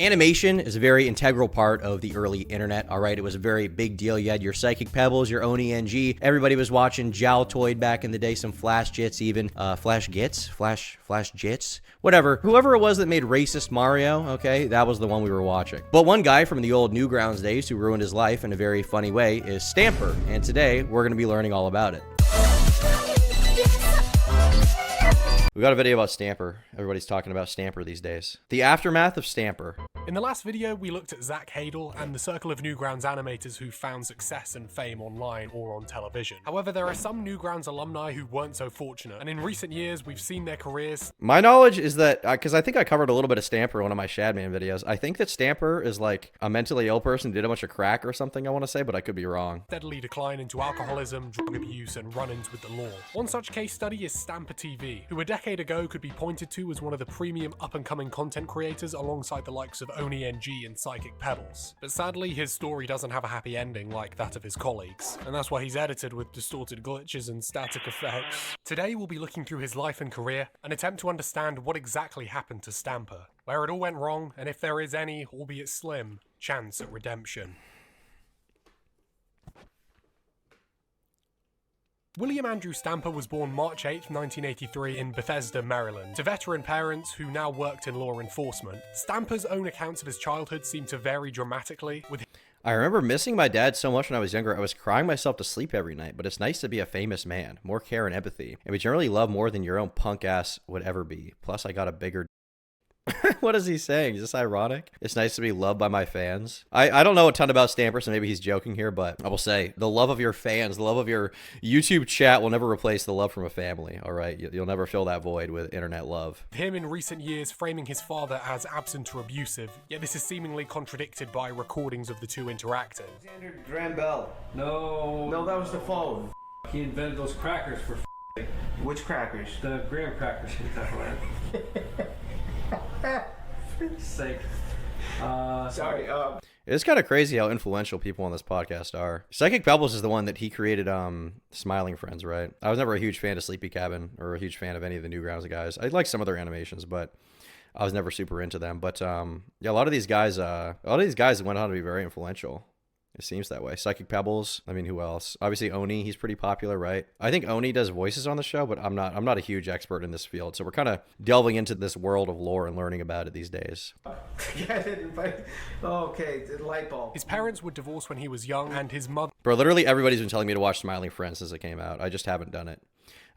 Animation is a very integral part of the early internet, all right? It was a very big deal. You had your Psychic Pebbles, your Oni NG. Everybody was watching Jaltoid back in the day, some Flash Jits even. Flash Jits? Whatever. Whoever it was that made Racist Mario, okay, that was the one we were watching. But one guy from the old Newgrounds days who ruined his life in a very funny way is Stamper, and today we're going to be learning all about it. We got a video about Stamper. Everybody's talking about Stamper these days. The aftermath of Stamper. In the last video, we looked at Zach Hadel and the circle of Newgrounds animators who found success and fame online or on television. However, there are some Newgrounds alumni who weren't so fortunate, and in recent years, we've seen their careers. My knowledge is that, because I think I covered a little bit of Stamper in one of my Shadman videos, I think that Stamper is like a mentally ill person who did a bunch of crack or something, I want to say, but I could be wrong. Steadily decline into alcoholism, drug abuse, and run-ins with the law. One such case study is Stamper TV, who a decade ago could be pointed to as one of the premium up-and-coming content creators alongside the likes of Oni NG and Psychic Pebbles. But sadly, his story doesn't have a happy ending like that of his colleagues, and that's why he's edited with distorted glitches and static effects. Today, we'll be looking through his life and career and attempt to understand what exactly happened to Stamper, where it all went wrong, and if there is any, albeit slim, chance at redemption. William Andrew Stamper was born March 8, 1983 in Bethesda, Maryland, to veteran parents who now worked in law enforcement. Stamper's own accounts of his childhood seem to vary dramatically, with I remember missing my dad so much when I was younger, I was crying myself to sleep every night, but it's nice to be a famous man. More care and empathy. And we generally love more than your own punk ass would ever be. Plus, I got a bigger What is he saying? Is this ironic? It's nice to be loved by my fans. I don't know a ton about Stamper, so maybe he's joking here, but I will say the love of your fans, the love of your YouTube chat will never replace the love from a family, all right? You'll never fill that void with internet love. him in recent years framing his father as absent or abusive, yet this is seemingly contradicted by recordings of the two interacting. Alexander Graham Bell. No, that was the phone. he invented those crackers for Which crackers? the graham crackers. For sake. Sorry, It's kind of crazy how influential people on this podcast are. Psychic Pebbles is the one that he created Smiling Friends, right? I was never a huge fan of Sleepy Cabin or a huge fan of any of the Newgrounds guys. I like some of their animations, but I was never super into them. But yeah, a lot of these guys went on to be very influential. It seems that way. Psychic Pebbles. I mean, who else? Obviously Oni. He's pretty popular, right? I think Oni does voices on the show, but I'm not a huge expert in this field. So we're kind of delving into this world of lore and learning about it these days. yeah, I didn't invite. Okay, the light bulb. His parents were divorced when he was young, and his mother Bro, literally everybody's been telling me to watch Smiling Friends since it came out. I just haven't done it.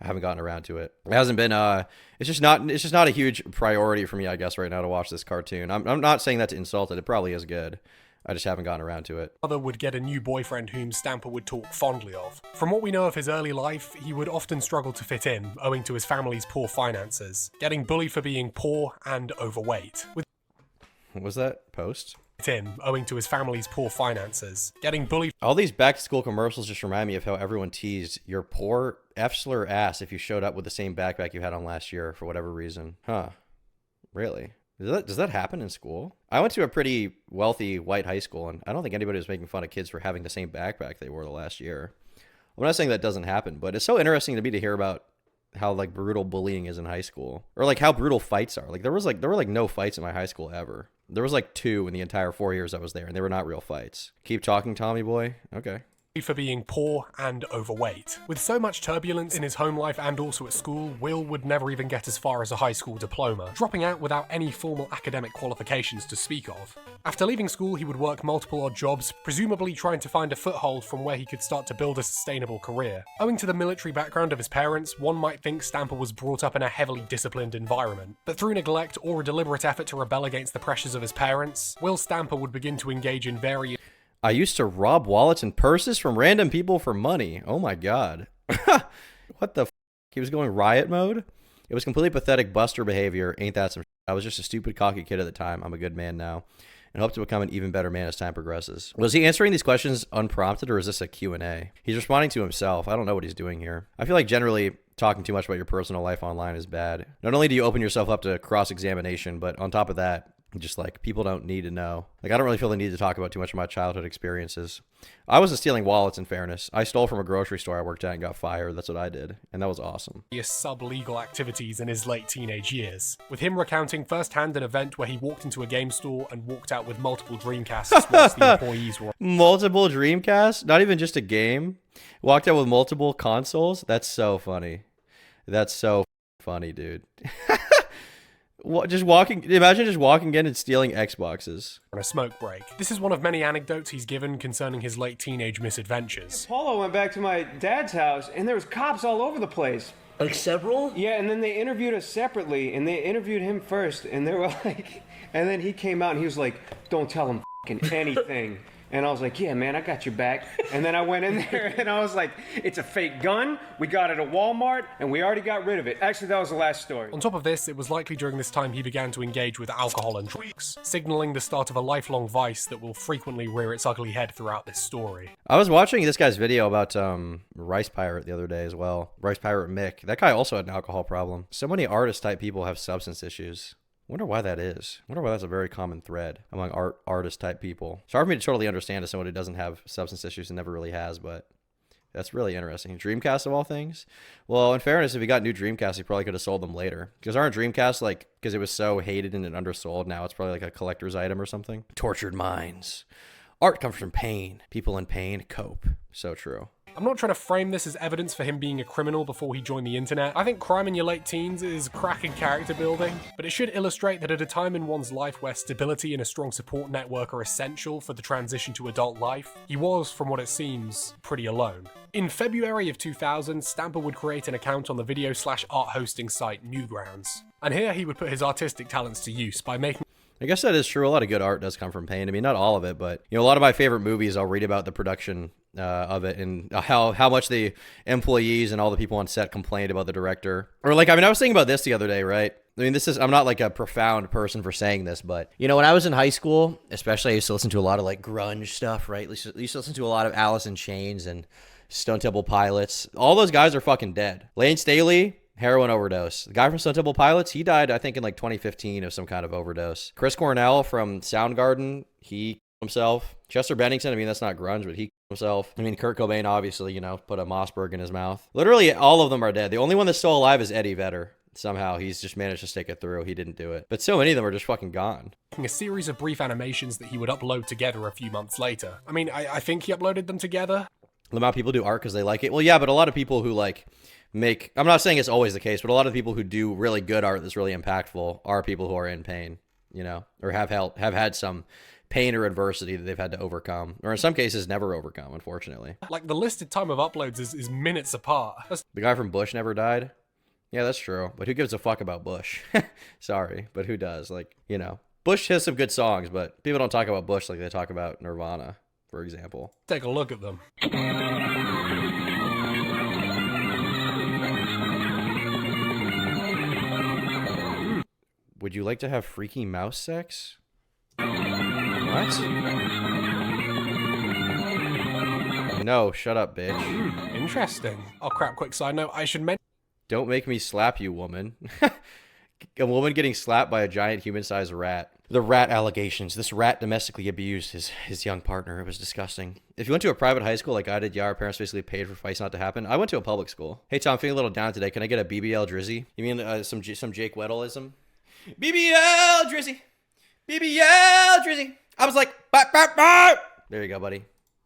I haven't gotten around to it. It hasn't been it's just not a huge priority for me, I guess, right now to watch this cartoon. I'm not saying that to insult it. It probably is good. I just haven't gotten around to it. would get a new boyfriend whom Stamper would talk fondly of. From what we know of his early life, he would often struggle to fit in, owing to his family's poor finances, getting bullied for being poor and overweight. What was that post? Owing to his family's poor finances, getting bullied All these back-to-school commercials just remind me of how everyone teased your poor F-slur ass if you showed up with the same backpack you had on last year for whatever reason. Huh. Really? Does that happen in school? I went to a pretty wealthy white high school, and I don't think anybody was making fun of kids for having the same backpack they wore the last year. I'm not saying that doesn't happen, but it's so interesting to me to hear about how like brutal bullying is in high school, or like how brutal fights are. Like there were no fights in my high school ever. There was like 2 in the entire 4 years I was there, and they were not real fights. Keep talking, Tommy boy. Okay. for being poor and overweight. With so much turbulence in his home life and also at school, Will would never even get as far as a high school diploma, dropping out without any formal academic qualifications to speak of. After leaving school, he would work multiple odd jobs, presumably trying to find a foothold from where he could start to build a sustainable career. Owing to the military background of his parents, one might think Stamper was brought up in a heavily disciplined environment, but through neglect or a deliberate effort to rebel against the pressures of his parents, Will Stamper would begin to engage in various I used to rob wallets and purses from random people for money. Oh my god. What the f***? He was going riot mode? It was completely pathetic Buster behavior. Ain't that some I was just a stupid, cocky kid at the time. I'm a good man now, and hope to become an even better man as time progresses. Was he answering these questions unprompted, or is this a Q&A? He's responding to himself. I don't know what he's doing here. I feel like generally talking too much about your personal life online is bad. Not only do you open yourself up to cross-examination, but on top of that, Just like people don't need to know. Like I don't really feel the need to talk about too much of my childhood experiences. I wasn't stealing wallets, in fairness. I stole from a grocery store I worked at and got fired. That's what I did, and that was awesome. Sub-legal activities in his late teenage years, with him recounting firsthand an event where he walked into a game store and walked out with multiple Dreamcasts whilst the employees were Multiple Dreamcasts? Not even just a game? Walked out with multiple consoles? That's so funny. That's so funny, dude. Imagine just walking in and stealing Xboxes. on a smoke break. This is one of many anecdotes he's given concerning his late teenage misadventures. Paulo went back to my dad's house, and there was cops all over the place. Like several? Yeah, and then they interviewed us separately, and they interviewed him first, and they were like, and then he came out and he was like, don't tell him f***ing anything. And I was like, yeah, man, I got your back. And then I went in there and I was like, it's a fake gun. We got it at Walmart and we already got rid of it. Actually, that was the last story. On top of this, it was likely during this time he began to engage with alcohol and drugs, signaling the start of a lifelong vice that will frequently rear its ugly head throughout this story. I was watching this guy's video about Rice Pirate the other day as well. Rice Pirate Mick. That guy also had an alcohol problem. So many artist type people have substance issues. Wonder why that is. Wonder why that's a very common thread among artist type people. It's hard for me to totally understand as someone who doesn't have substance issues and never really has, but that's really interesting. Dreamcast of all things? Well, in fairness, if he got new Dreamcasts, he probably could have sold them later. Because aren't Dreamcasts like, because it was so hated and undersold, now it's probably like a collector's item or something? Tortured minds. Art comes from pain. People in pain cope. So true. I'm not trying to frame this as evidence for him being a criminal before he joined the internet. I think crime in your late teens is cracking character building, but it should illustrate that at a time in one's life where stability and a strong support network are essential for the transition to adult life, he was, from what it seems, pretty alone. In February of 2000, Stamper would create an account on the video/art hosting site Newgrounds. And here he would put his artistic talents to use by making I guess that is true. A lot of good art does come from pain. I mean, not all of it, but you know, a lot of my favorite movies, I'll read about the production of it and how much the employees and all the people on set complained about the director. Or like, I mean, I was thinking about this the other day, right? I mean, I'm not like a profound person for saying this, but you know, when I was in high school, especially, I used to listen to a lot of like grunge stuff, right? I used to listen to a lot of Alice in Chains and Stone Temple Pilots. All those guys are fucking dead. Lane Staley, heroin overdose. The guy from Stone Temple Pilots, he died, I think, in like 2015 of some kind of overdose. Chris Cornell from Soundgarden, he killed himself. Chester Bennington, I mean, that's not grunge, but he killed himself. I mean, Kurt Cobain, obviously, you know, put a Mossberg in his mouth. Literally, all of them are dead. The only one that's still alive is Eddie Vedder. Somehow, he's just managed to stick it through. He didn't do it. But so many of them are just fucking gone. a series of brief animations that he would upload together a few months later. I mean, I think he uploaded them together. The amount of people do art because they like it. Well, yeah, but a lot of people who like make, I'm not saying it's always the case, but a lot of people who do really good art that's really impactful are people who are in pain, you know, or have had some pain or adversity that they've had to overcome, or in some cases never overcome, unfortunately. Like, the listed time of uploads is minutes apart. The guy from Bush never died? Yeah, that's true. But who gives a fuck about Bush? Sorry, but who does? Like, you know, Bush has some good songs, but people don't talk about Bush like they talk about Nirvana, for example. Take a look at them. Would you like to have freaky mouse sex? What? No, shut up, bitch. Interesting. Oh crap, quick side note, I should mention Don't make me slap you, woman. A woman getting slapped by a giant human-sized rat. The rat allegations. This rat domestically abused his young partner. It was disgusting. If you went to a private high school like I did, yeah, our parents basically paid for fights not to happen. I went to a public school. Hey, Tom, feeling a little down today. Can I get a BBL Drizzy? You mean some Jake Weddleism? BBL Drizzy! BBL Drizzy! I was like, bop, bop, bop! There you go, buddy.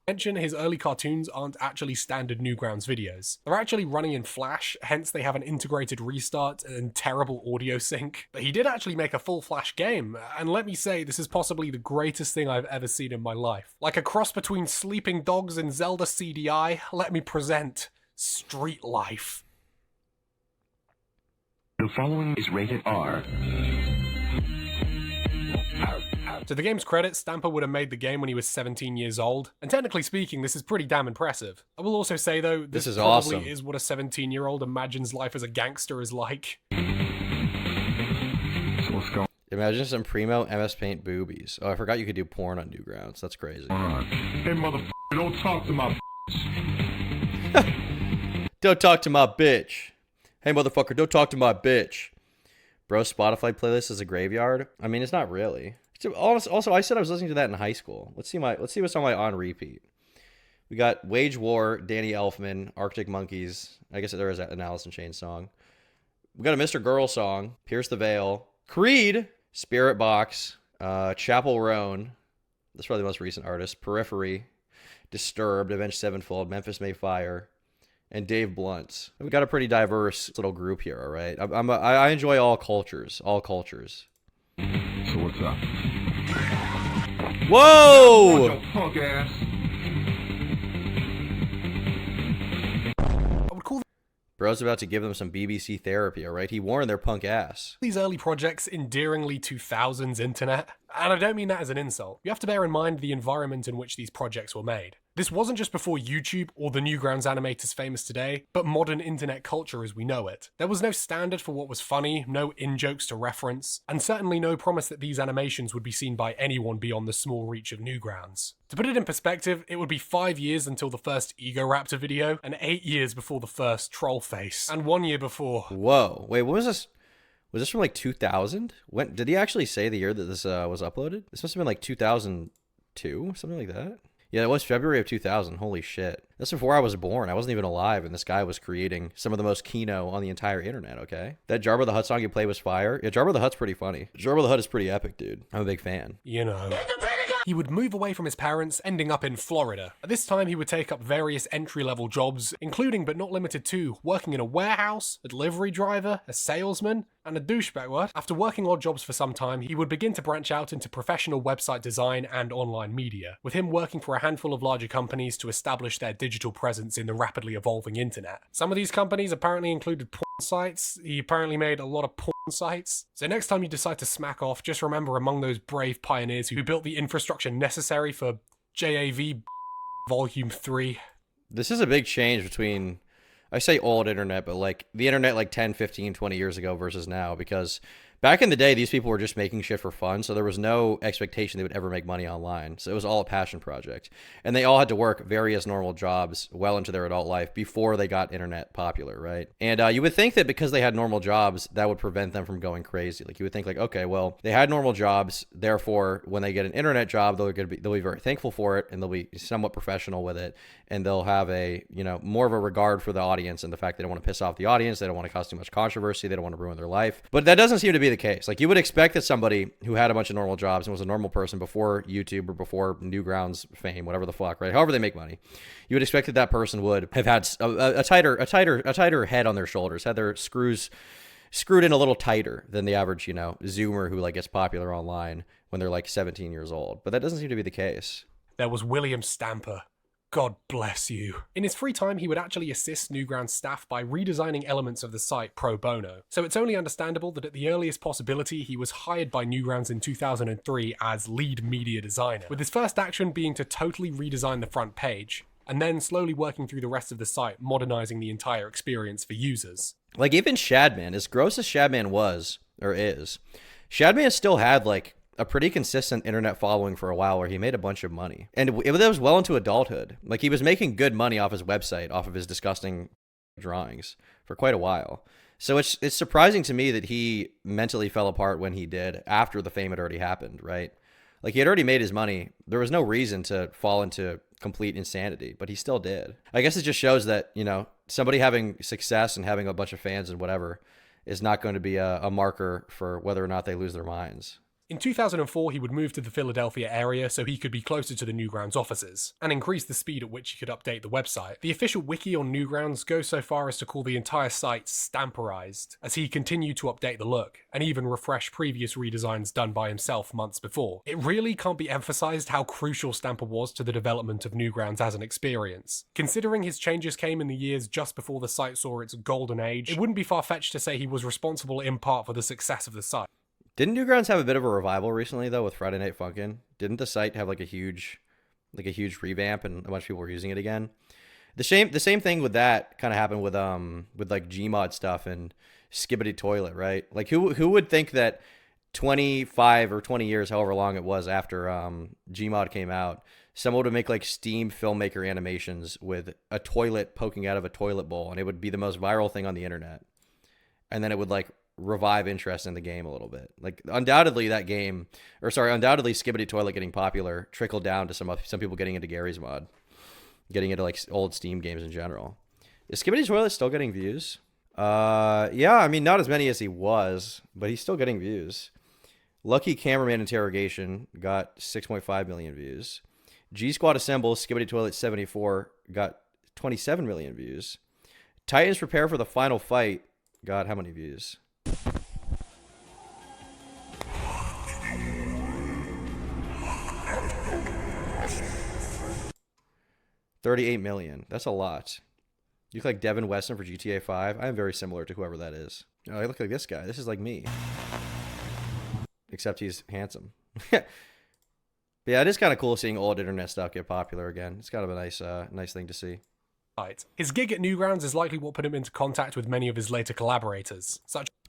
his early cartoons aren't actually standard Newgrounds videos. They're actually running in Flash, hence they have an integrated restart and terrible audio sync. But he did actually make a full Flash game, and let me say, this is possibly the greatest thing I've ever seen in my life. Like a cross between Sleeping Dogs and Zelda CDI, let me present Street Life. The following is rated R. To the game's credit, Stamper would have made the game when he was 17 years old, and technically speaking, this is pretty damn impressive. I will also say though, this is probably awesome. is what a 17-year-old imagines life as a gangster is like. What's going Imagine some primo MS Paint boobies. Oh, I forgot you could do porn on Newgrounds. That's crazy. on? Hey, motherfucker, don't talk to my Don't talk to my bitch. Hey, motherfucker, don't talk to my bitch. Bro, Spotify playlist is a graveyard. I mean, it's not really. Also, I said I was listening to that in high school. Let's see what's on my on repeat. We got Wage War, Danny Elfman, Arctic Monkeys. I guess there is an Alice in Chains song. We got a Mr. Girl song, Pierce the Veil, Creed, Spirit Box, Chapel Roan. That's probably the most recent artist. Periphery, Disturbed, Avenged Sevenfold, Memphis May Fire, and Dave Blunt. We've got a pretty diverse little group here, all right? I enjoy all cultures. So what's up? Whoa! Your punk ass. I would call Bro's about to give them some BBC therapy, all right? He warned their punk ass. these early projects endearingly 2000s internet, and I don't mean that as an insult. You have to bear in mind the environment in which these projects were made. This wasn't just before YouTube or the Newgrounds animators famous today, but modern internet culture as we know it. There was no standard for what was funny, no in-jokes to reference, and certainly no promise that these animations would be seen by anyone beyond the small reach of Newgrounds. To put it in perspective, it would be 5 years until the first Egoraptor video, and 8 years before the first Trollface, and 1 year before. Whoa. Wait, what was this? Was this from like 2000? When did he actually say the year that this was uploaded? This must have been like 2002, something like that. Yeah, it was February of 2000. Holy shit. That's before I was born. I wasn't even alive, and this guy was creating some of the most Kino on the entire internet, okay? That Jabba the Hutt song you played was fire. Yeah, Jabba the Hutt's pretty funny. Jabba the Hutt is pretty epic, dude. I'm a big fan. You know. He would move away from his parents, ending up in Florida. At this time, he would take up various entry-level jobs, including but not limited to working in a warehouse, a delivery driver, a salesman, and a douchebag. What? After working odd jobs for some time, he would begin to branch out into professional website design and online media, with him working for a handful of larger companies to establish their digital presence in the rapidly evolving internet. Some of these companies apparently included porn sites. He apparently made a lot of porn sites. So next time you decide to smack off, just remember among those brave pioneers who built the infrastructure necessary for JAV Volume 3. This is a big change between, I say old internet, but like the internet like 10, 15, 20 years ago versus now, because back in the day, these people were just making shit for fun, so there was no expectation they would ever make money online. So it was all a passion project. And they all had to work various normal jobs well into their adult life before they got internet popular, right? And you would think that because they had normal jobs, that would prevent them from going crazy. Like you would think like, okay, well, they had normal jobs, therefore, when they get an internet job, they'll be very thankful for it, and they'll be somewhat professional with it, and they'll have a, you know, more of a regard for the audience and the fact they don't want to piss off the audience, they don't want to cause too much controversy, they don't want to ruin their life. But that doesn't seem to be the case. Like you would expect that somebody who had a bunch of normal jobs and was a normal person before YouTube or before Newgrounds fame, whatever the fuck, right? However they make money, you would expect that that person would have had a tighter head on their shoulders, had their screws screwed in a little tighter than the average, you know, Zoomer who like gets popular online when they're like 17 years old. But that doesn't seem to be the case. There was William Stamper. God bless you. In his free time, he would actually assist Newgrounds staff by redesigning elements of the site pro bono. So it's only understandable that at the earliest possibility, he was hired by Newgrounds in 2003 as lead media designer, with his first action being to totally redesign the front page, and then slowly working through the rest of the site, modernizing the entire experience for users. Like even Shadman, as gross as Shadman was, or is, Shadman still had like a pretty consistent internet following for a while where he made a bunch of money. And it was well into adulthood. Like he was making good money off his website, off of his disgusting drawings for quite a while. So it's surprising to me that he mentally fell apart when he did after the fame had already happened, right? Like he had already made his money. There was no reason to fall into complete insanity, but he still did. I guess it just shows that, you know, somebody having success and having a bunch of fans and whatever is not going to be a marker for whether or not they lose their minds. In 2004, he would move to the Philadelphia area so he could be closer to the Newgrounds offices, and increase the speed at which he could update the website. The official wiki on Newgrounds goes so far as to call the entire site Stamperized, as he continued to update the look, and even refresh previous redesigns done by himself months before. It really can't be emphasized how crucial Stamper was to the development of Newgrounds as an experience. Considering his changes came in the years just before the site saw its golden age, it wouldn't be far-fetched to say he was responsible in part for the success of the site. Didn't Newgrounds have a bit of a revival recently though with Friday Night Funkin'? Didn't the site have like a huge revamp and a bunch of people were using it again? The same thing with that kind of happened with like Gmod stuff and Skibbity Toilet, right? Like who would think that 25 or 20 years, however long it was after Gmod came out, someone would make like Steam filmmaker animations with a toilet poking out of a toilet bowl, and it would be the most viral thing on the internet. And then it would like revive interest in the game a little bit. Like undoubtedly undoubtedly Skibidi Toilet getting popular trickled down to some people getting into Gary's mod, getting into like old Steam games in general. Is Skibidi Toilet still getting views? Yeah, I mean, not as many as he was, but he's still getting views. Lucky Cameraman Interrogation got 6.5 million views. G Squad Assemble, Skibidi Toilet 74 got 27 million views. Titans Prepare for the Final Fight got how many views? $38 million. That's a lot. You look like Devin Weston for GTA 5. I am very similar to whoever that is. Oh, I look like this guy. This is like me. Except he's handsome. But yeah, it is kind of cool seeing old internet stuff get popular again. It's kind of a nice thing to see. His gig at Newgrounds is likely what put him into contact with many of his later collaborators.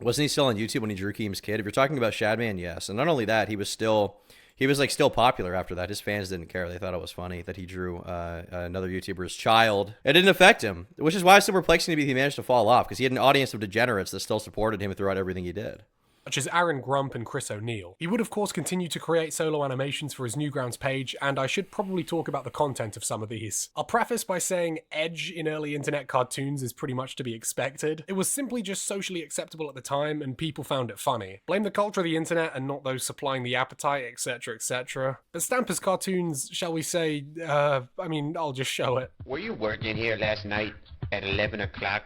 Wasn't he still on YouTube when he drew Keem's Kid? If you're talking about Shadman, yes. And not only that, he was still popular after that. His fans didn't care. They thought it was funny that he drew another YouTuber's child. It didn't affect him, which is why it's so perplexing to me he managed to fall off, because he had an audience of degenerates that still supported him throughout everything he did. Such as Aaron Grump and Chris O'Neill. He would of course continue to create solo animations for his Newgrounds page, and I should probably talk about the content of some of these. I'll preface by saying edge in early internet cartoons is pretty much to be expected. It was simply just socially acceptable at the time, and people found it funny. Blame the culture of the internet and not those supplying the appetite, etc, etc. But Stamper's cartoons, shall we say, I'll just show it. Were you working here last night at 11 o'clock?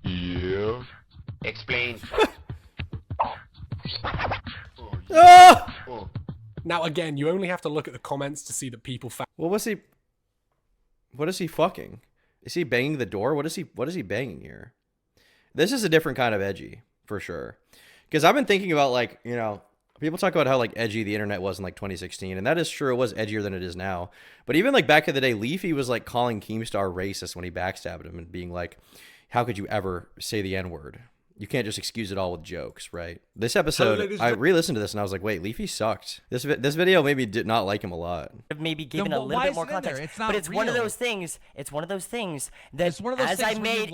Yeah. Explain. Ah! Now again, you only have to look at the comments to see that people found. What is he fucking? Is he banging the door? What is he banging here? This is a different kind of edgy, for sure. Because I've been thinking about, like, you know, people talk about how, like, edgy the internet was in, like, 2016, and that is true. It was edgier than it is now. But even, like, back in the day, Leafy was, like, calling Keemstar racist when he backstabbed him and being like, how could you ever say the N-word? You can't just excuse it all with jokes, right? This episode, I re-listened to this and I was like, wait, Leafy sucked. This video maybe did not like him a lot. Maybe given a little bit more context, but it's one of those things. It's one of those things that as I made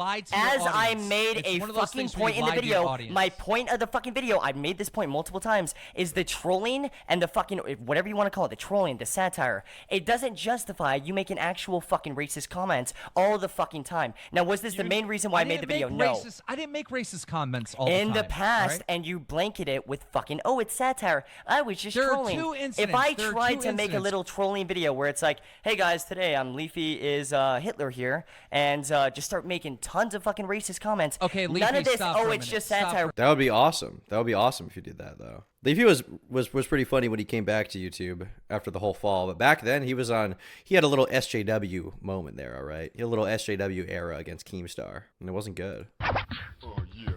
a fucking point in the video, my point of the fucking video, I made this point multiple times, is the trolling and the fucking whatever you want to call it, the trolling, the satire. It doesn't justify you making actual fucking racist comments all the fucking time. Now, was this the main reason why I made the video? No. I didn't make racist comments all the time. In the past, and you blanket it with fucking, oh, it's satire. I was just trolling. If I tried to make a little trolling video where it's like, hey guys, today I'm Leafy is Hitler here, and just start making tons of fucking racist comments. Okay, Leafy, none of this. stop Oh, for a it's minute. just satire. That would be awesome. That would be awesome if you did that, though. Leafy was pretty funny when he came back to YouTube after the whole fall, but back then he had a little SJW moment there, all right? He had a little SJW era against Keemstar, and it wasn't good. Oh, yeah.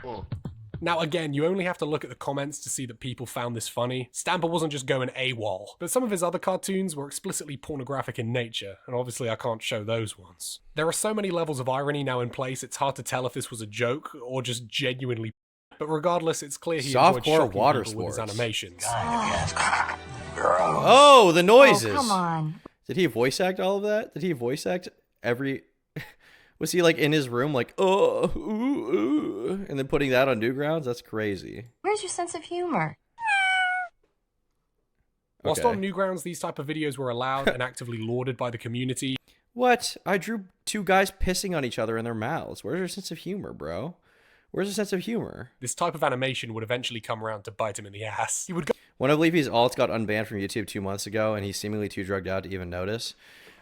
Oh. Now again, you only have to look at the comments to see that people found this funny. Stamper wasn't just going AWOL, but some of his other cartoons were explicitly pornographic in nature, and obviously I can't show those ones. There are so many levels of irony now in place, it's hard to tell if this was a joke or just genuinely. But regardless, it's clear he enjoyed shocking water people with his sports. animations. Oh, the noises. Oh, come on. Did he voice act all of that? Did he voice act every... Was he, like, in his room, like, oh, ooh, ooh, and then putting that on Newgrounds? That's crazy. Where's your sense of humor? Whilst Okay. on Newgrounds, these type of videos were allowed and actively lauded by the community. What? I drew two guys pissing on each other in their mouths. Where's your sense of humor, bro? Where's your sense of humor? This type of animation would eventually come around to bite him in the ass. He would go One of Leafy's alts got unbanned from YouTube 2 months ago, and he's seemingly too drugged out to even notice.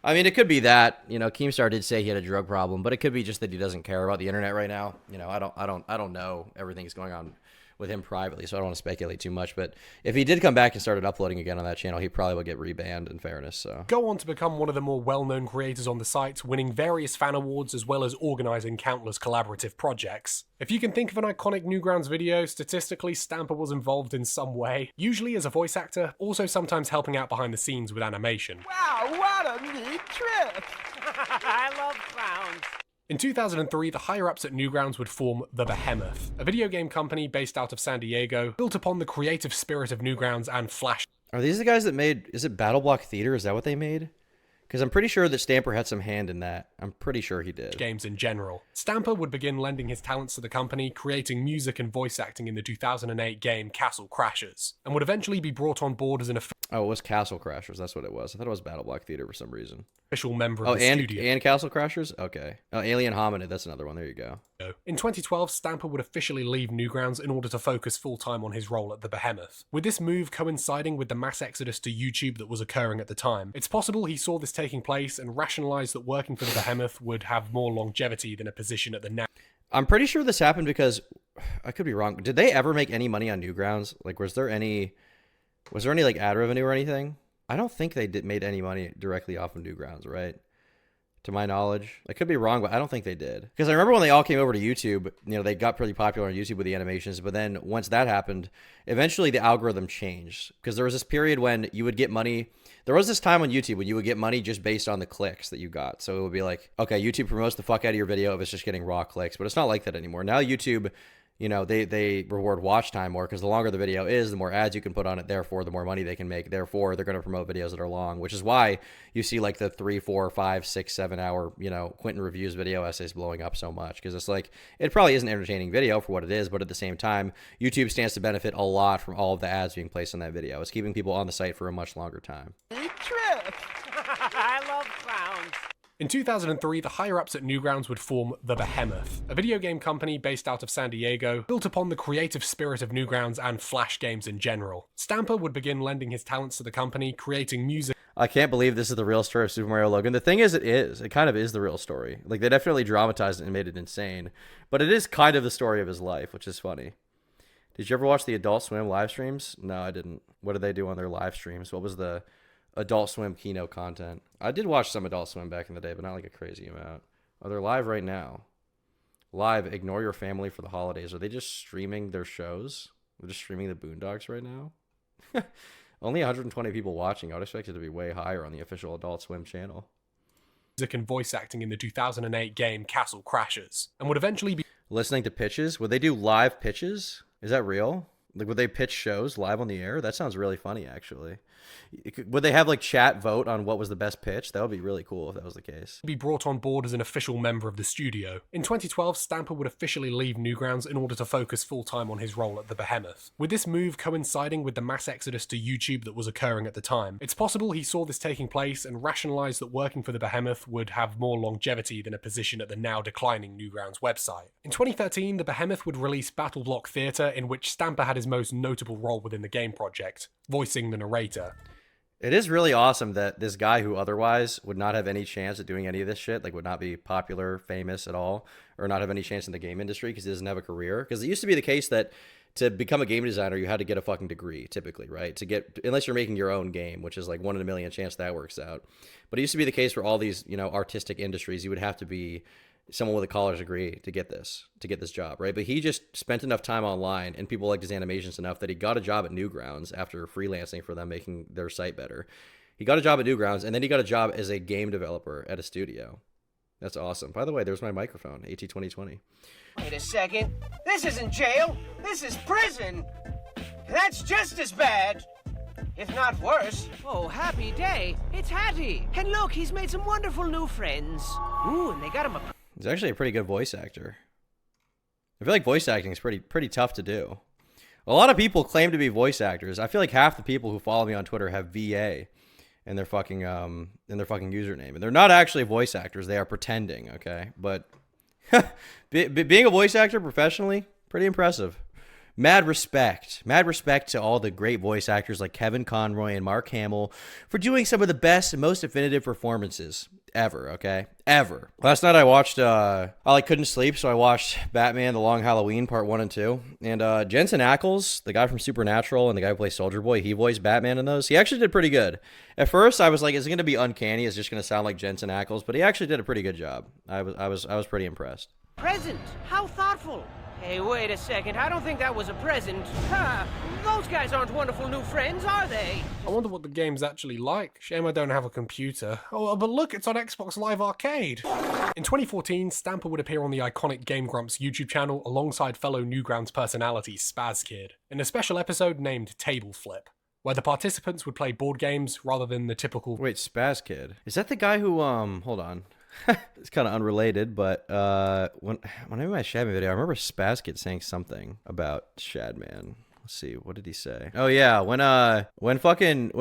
I mean, it could be that, you know, Keemstar did say he had a drug problem, but it could be just that he doesn't care about the internet right now. You know, I don't know everything that's going on with him privately, so I don't want to speculate too much. But if he did come back and started uploading again on that channel, he probably would get rebanned, in fairness. So go on to become one of the more well-known creators on the site, winning various fan awards as well as organising countless collaborative projects. If you can think of an iconic Newgrounds video, statistically Stamper was involved in some way, usually as a voice actor, also sometimes helping out behind the scenes with animation. Wow, what a neat trick! I love clowns. In 2003, the higher-ups at Newgrounds would form The Behemoth, a video game company based out of San Diego, built upon the creative spirit of Newgrounds and Flash. are these the guys that made, is it Battle Block Theater? Is that what they made? Because I'm pretty sure that Stamper had some hand in that. I'm pretty sure he did. Games in general. Stamper would begin lending his talents to the company, creating music and voice acting in the 2008 game Castle Crashers, and would eventually be brought on board as an Oh, it was Castle Crashers. That's what it was. I thought it was Battle Block Theater for some reason. official member of the studio. And Castle Crashers? Okay. Oh, Alien Hominid. That's another one. There you go. In 2012, Stamper would officially leave Newgrounds in order to focus full-time on his role at the Behemoth. With this move coinciding with the mass exodus to YouTube that was occurring at the time, it's possible he saw this taking place and rationalized that working for the Behemoth would have more longevity than a position at the now. I'm pretty sure this happened because, I could be wrong, did they ever make any money on Newgrounds? Like, was there any like ad revenue or anything? I don't think they made any money directly off of Newgrounds, right? To my knowledge. I could be wrong, but I don't think they did. Because I remember when they all came over to YouTube, you know, they got pretty popular on YouTube with the animations, but then once that happened, eventually the algorithm changed. Because there was this period when you would get money. There was this time on YouTube when you would get money just based on the clicks that you got. So it would be like, okay, YouTube promotes the fuck out of your video if it's just getting raw clicks, but it's not like that anymore. Now YouTube, you know, they reward watch time more because the longer the video is, the more ads you can put on it. Therefore, the more money they can make. Therefore, they're going to promote videos that are long, which is why you see like the 3, 4, 5, 6, 7 hour, you know, Quentin Reviews video essays blowing up so much because it's like, it probably is an entertaining video for what it is, but at the same time, YouTube stands to benefit a lot from all of the ads being placed on that video. It's keeping people on the site for a much longer time. Trick! I love clowns. In 2003, the higher-ups at Newgrounds would form the Behemoth, a video game company based out of San Diego, built upon the creative spirit of Newgrounds and Flash games in general. Stamper would begin lending his talents to the company, creating music. I can't believe this is the real story of Super Mario Logan. The thing is, it is. It kind of is the real story. Like, they definitely dramatized it and made it insane. But it is kind of the story of his life, which is funny. Did you ever watch the Adult Swim live streams? No, I didn't. What did they do on their live streams? What was the Adult Swim keynote content? I did watch some Adult Swim back in the day, but not like a crazy amount. Oh, they're live right now. Live, ignore your family for the holidays. Are they just streaming their shows? They're just streaming the Boondocks right now? Only 120 people watching. I would expect it to be way higher on the official Adult Swim channel. Music and voice acting in the 2008 game Castle Crashers, and would eventually be listening to pitches. Would they do live pitches? Is that real? Like, would they pitch shows live on the air? That sounds really funny, actually. Would they have, like, chat vote on what was the best pitch? That would be really cool if that was the case. Be brought on board as an official member of the studio. In 2012, Stamper would officially leave Newgrounds in order to focus full-time on his role at the Behemoth. With this move coinciding with the mass exodus to YouTube that was occurring at the time, it's possible he saw this taking place and rationalized that working for the Behemoth would have more longevity than a position at the now declining Newgrounds website. In 2013, the Behemoth would release Battle Block Theater, in which Stamper had his most notable role within the game project, voicing the narrator. It is really awesome that this guy who otherwise would not have any chance at doing any of this shit, like would not be popular, famous at all, or not have any chance in the game industry because he doesn't have a career. Because it used to be the case that to become a game designer, you had to get a fucking degree, typically, right? To get, unless you're making your own game, which is like 1 in a million chance that works out. But it used to be the case for all these, you know, artistic industries, you would have to be someone with a college degree to get this job, right? But he just spent enough time online and people liked his animations enough that he got a job at Newgrounds after freelancing for them, making their site better. He got a job at Newgrounds and then he got a job as a game developer at a studio. That's awesome. By the way, there's my microphone, AT2020. Wait a second. This isn't jail. This is prison. That's just as bad, if not worse. Oh, happy day. It's Hattie. And look, he's made some wonderful new friends. Ooh, and they got him a... He's actually a pretty good voice actor. I feel like voice acting is pretty tough to do. A lot of people claim to be voice actors. I feel like half the people who follow me on Twitter have VA in their fucking username, and they're not actually voice actors. They are pretending, okay? But being a voice actor professionally, pretty impressive. Mad respect to all the great voice actors like Kevin Conroy and Mark Hamill for doing some of the best and most definitive performances ever, okay? Ever. Last night I watched, I couldn't sleep, so I watched Batman The Long Halloween Part 1 and 2. And Jensen Ackles, the guy from Supernatural and the guy who plays Soldier Boy, he voiced Batman in those. He actually did pretty good. At first I was like, is it going to be uncanny? It's just going to sound like Jensen Ackles, but he actually did a pretty good job. I was pretty impressed. Present. How thoughtful. Hey, wait a second. I don't think that was a present. Ha! Those guys aren't wonderful new friends, are they? I wonder what the game's actually like. Shame I don't have a computer. Oh, but look, it's on Xbox Live Arcade. In 2014, Stamper would appear on the iconic Game Grumps YouTube channel alongside fellow Newgrounds personality Spaz Kid in a special episode named Table Flip. where the participants would play board games rather than the typical... Wait, Spaz Kid. Is that the guy who, hold on. It's kind of unrelated, but when I made my Shadman video, I remember Spaz Kid saying something about Shadman. Let's see, what did he say? Oh yeah, when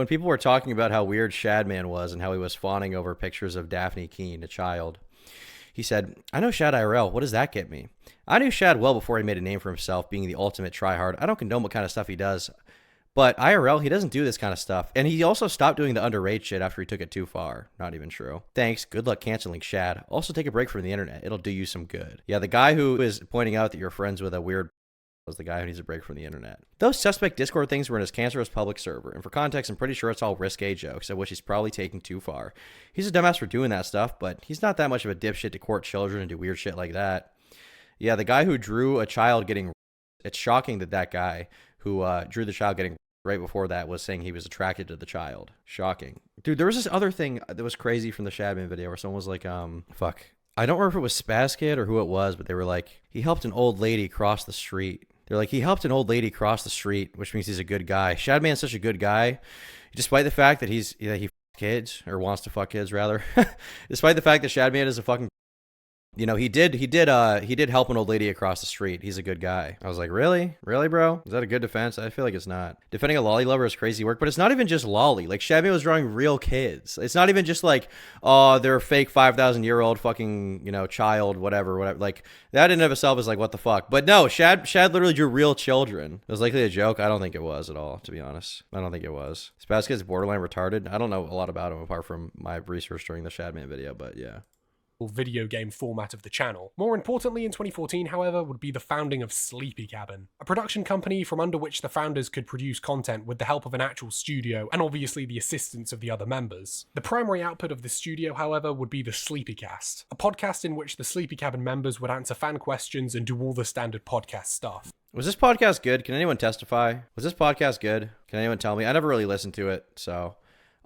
people were talking about how weird Shadman was and how he was fawning over pictures of Daphne Keene, a child, he said, "I know Shad IRL. What does that get me? I knew Shad well before he made a name for himself, being the ultimate tryhard. I don't condone what kind of stuff he does, but IRL, he doesn't do this kind of stuff. And he also stopped doing the underage shit after he took it too far. Not even true. Thanks. Good luck canceling Shad. Also take a break from the internet. It'll do you some good." Yeah, the guy who is pointing out that you're friends with a weird was the guy who needs a break from the internet. Those suspect Discord things were in his cancerous public server, and for context, I'm pretty sure it's all risque jokes, at which he's probably taking too far. He's a dumbass for doing that stuff, but he's not that much of a dipshit to court children and do weird shit like that. Yeah, the guy who drew a child getting... It's shocking that that guy who drew the child getting right before that was saying he was attracted to the child. Shocking. Dude, there was this other thing that was crazy from the Shadman video where someone was like, fuck. I don't remember if it was Spaz Kid or who it was, but they were like, he helped an old lady cross the street. They're like, he helped an old lady cross the street, which means he's a good guy. Shadman's such a good guy, despite the fact that he fucks kids, or wants to fuck kids, rather. Despite the fact that Shadman is a fucking... You know, he did help an old lady across the street. He's a good guy. I was like, really? Really, bro? Is that a good defense? I feel like it's not. Defending a lolly lover is crazy work, but it's not even just lolly. Like, Shadman was drawing real kids. It's not even just like, oh, they're a fake 5,000-year-old fucking, you know, child, whatever. Like, that in and of itself is like, what the fuck? But no, Shad literally drew real children. It was likely a joke. I don't think it was at all, to be honest. I don't think it was. Spaz Kid's borderline retarded. I don't know a lot about him apart from my research during the Shadman video, but yeah. Video game format of the channel. More importantly, in 2014, however, would be the founding of Sleepy Cabin, a production company from under which the founders could produce content with the help of an actual studio and obviously the assistance of the other members. The primary output of the studio, however, would be the Sleepycast, a podcast in which the Sleepy Cabin members would answer fan questions and do all the standard podcast stuff. Was this podcast good? Can anyone testify? Was this podcast good? Can anyone tell me? I never really listened to it, so...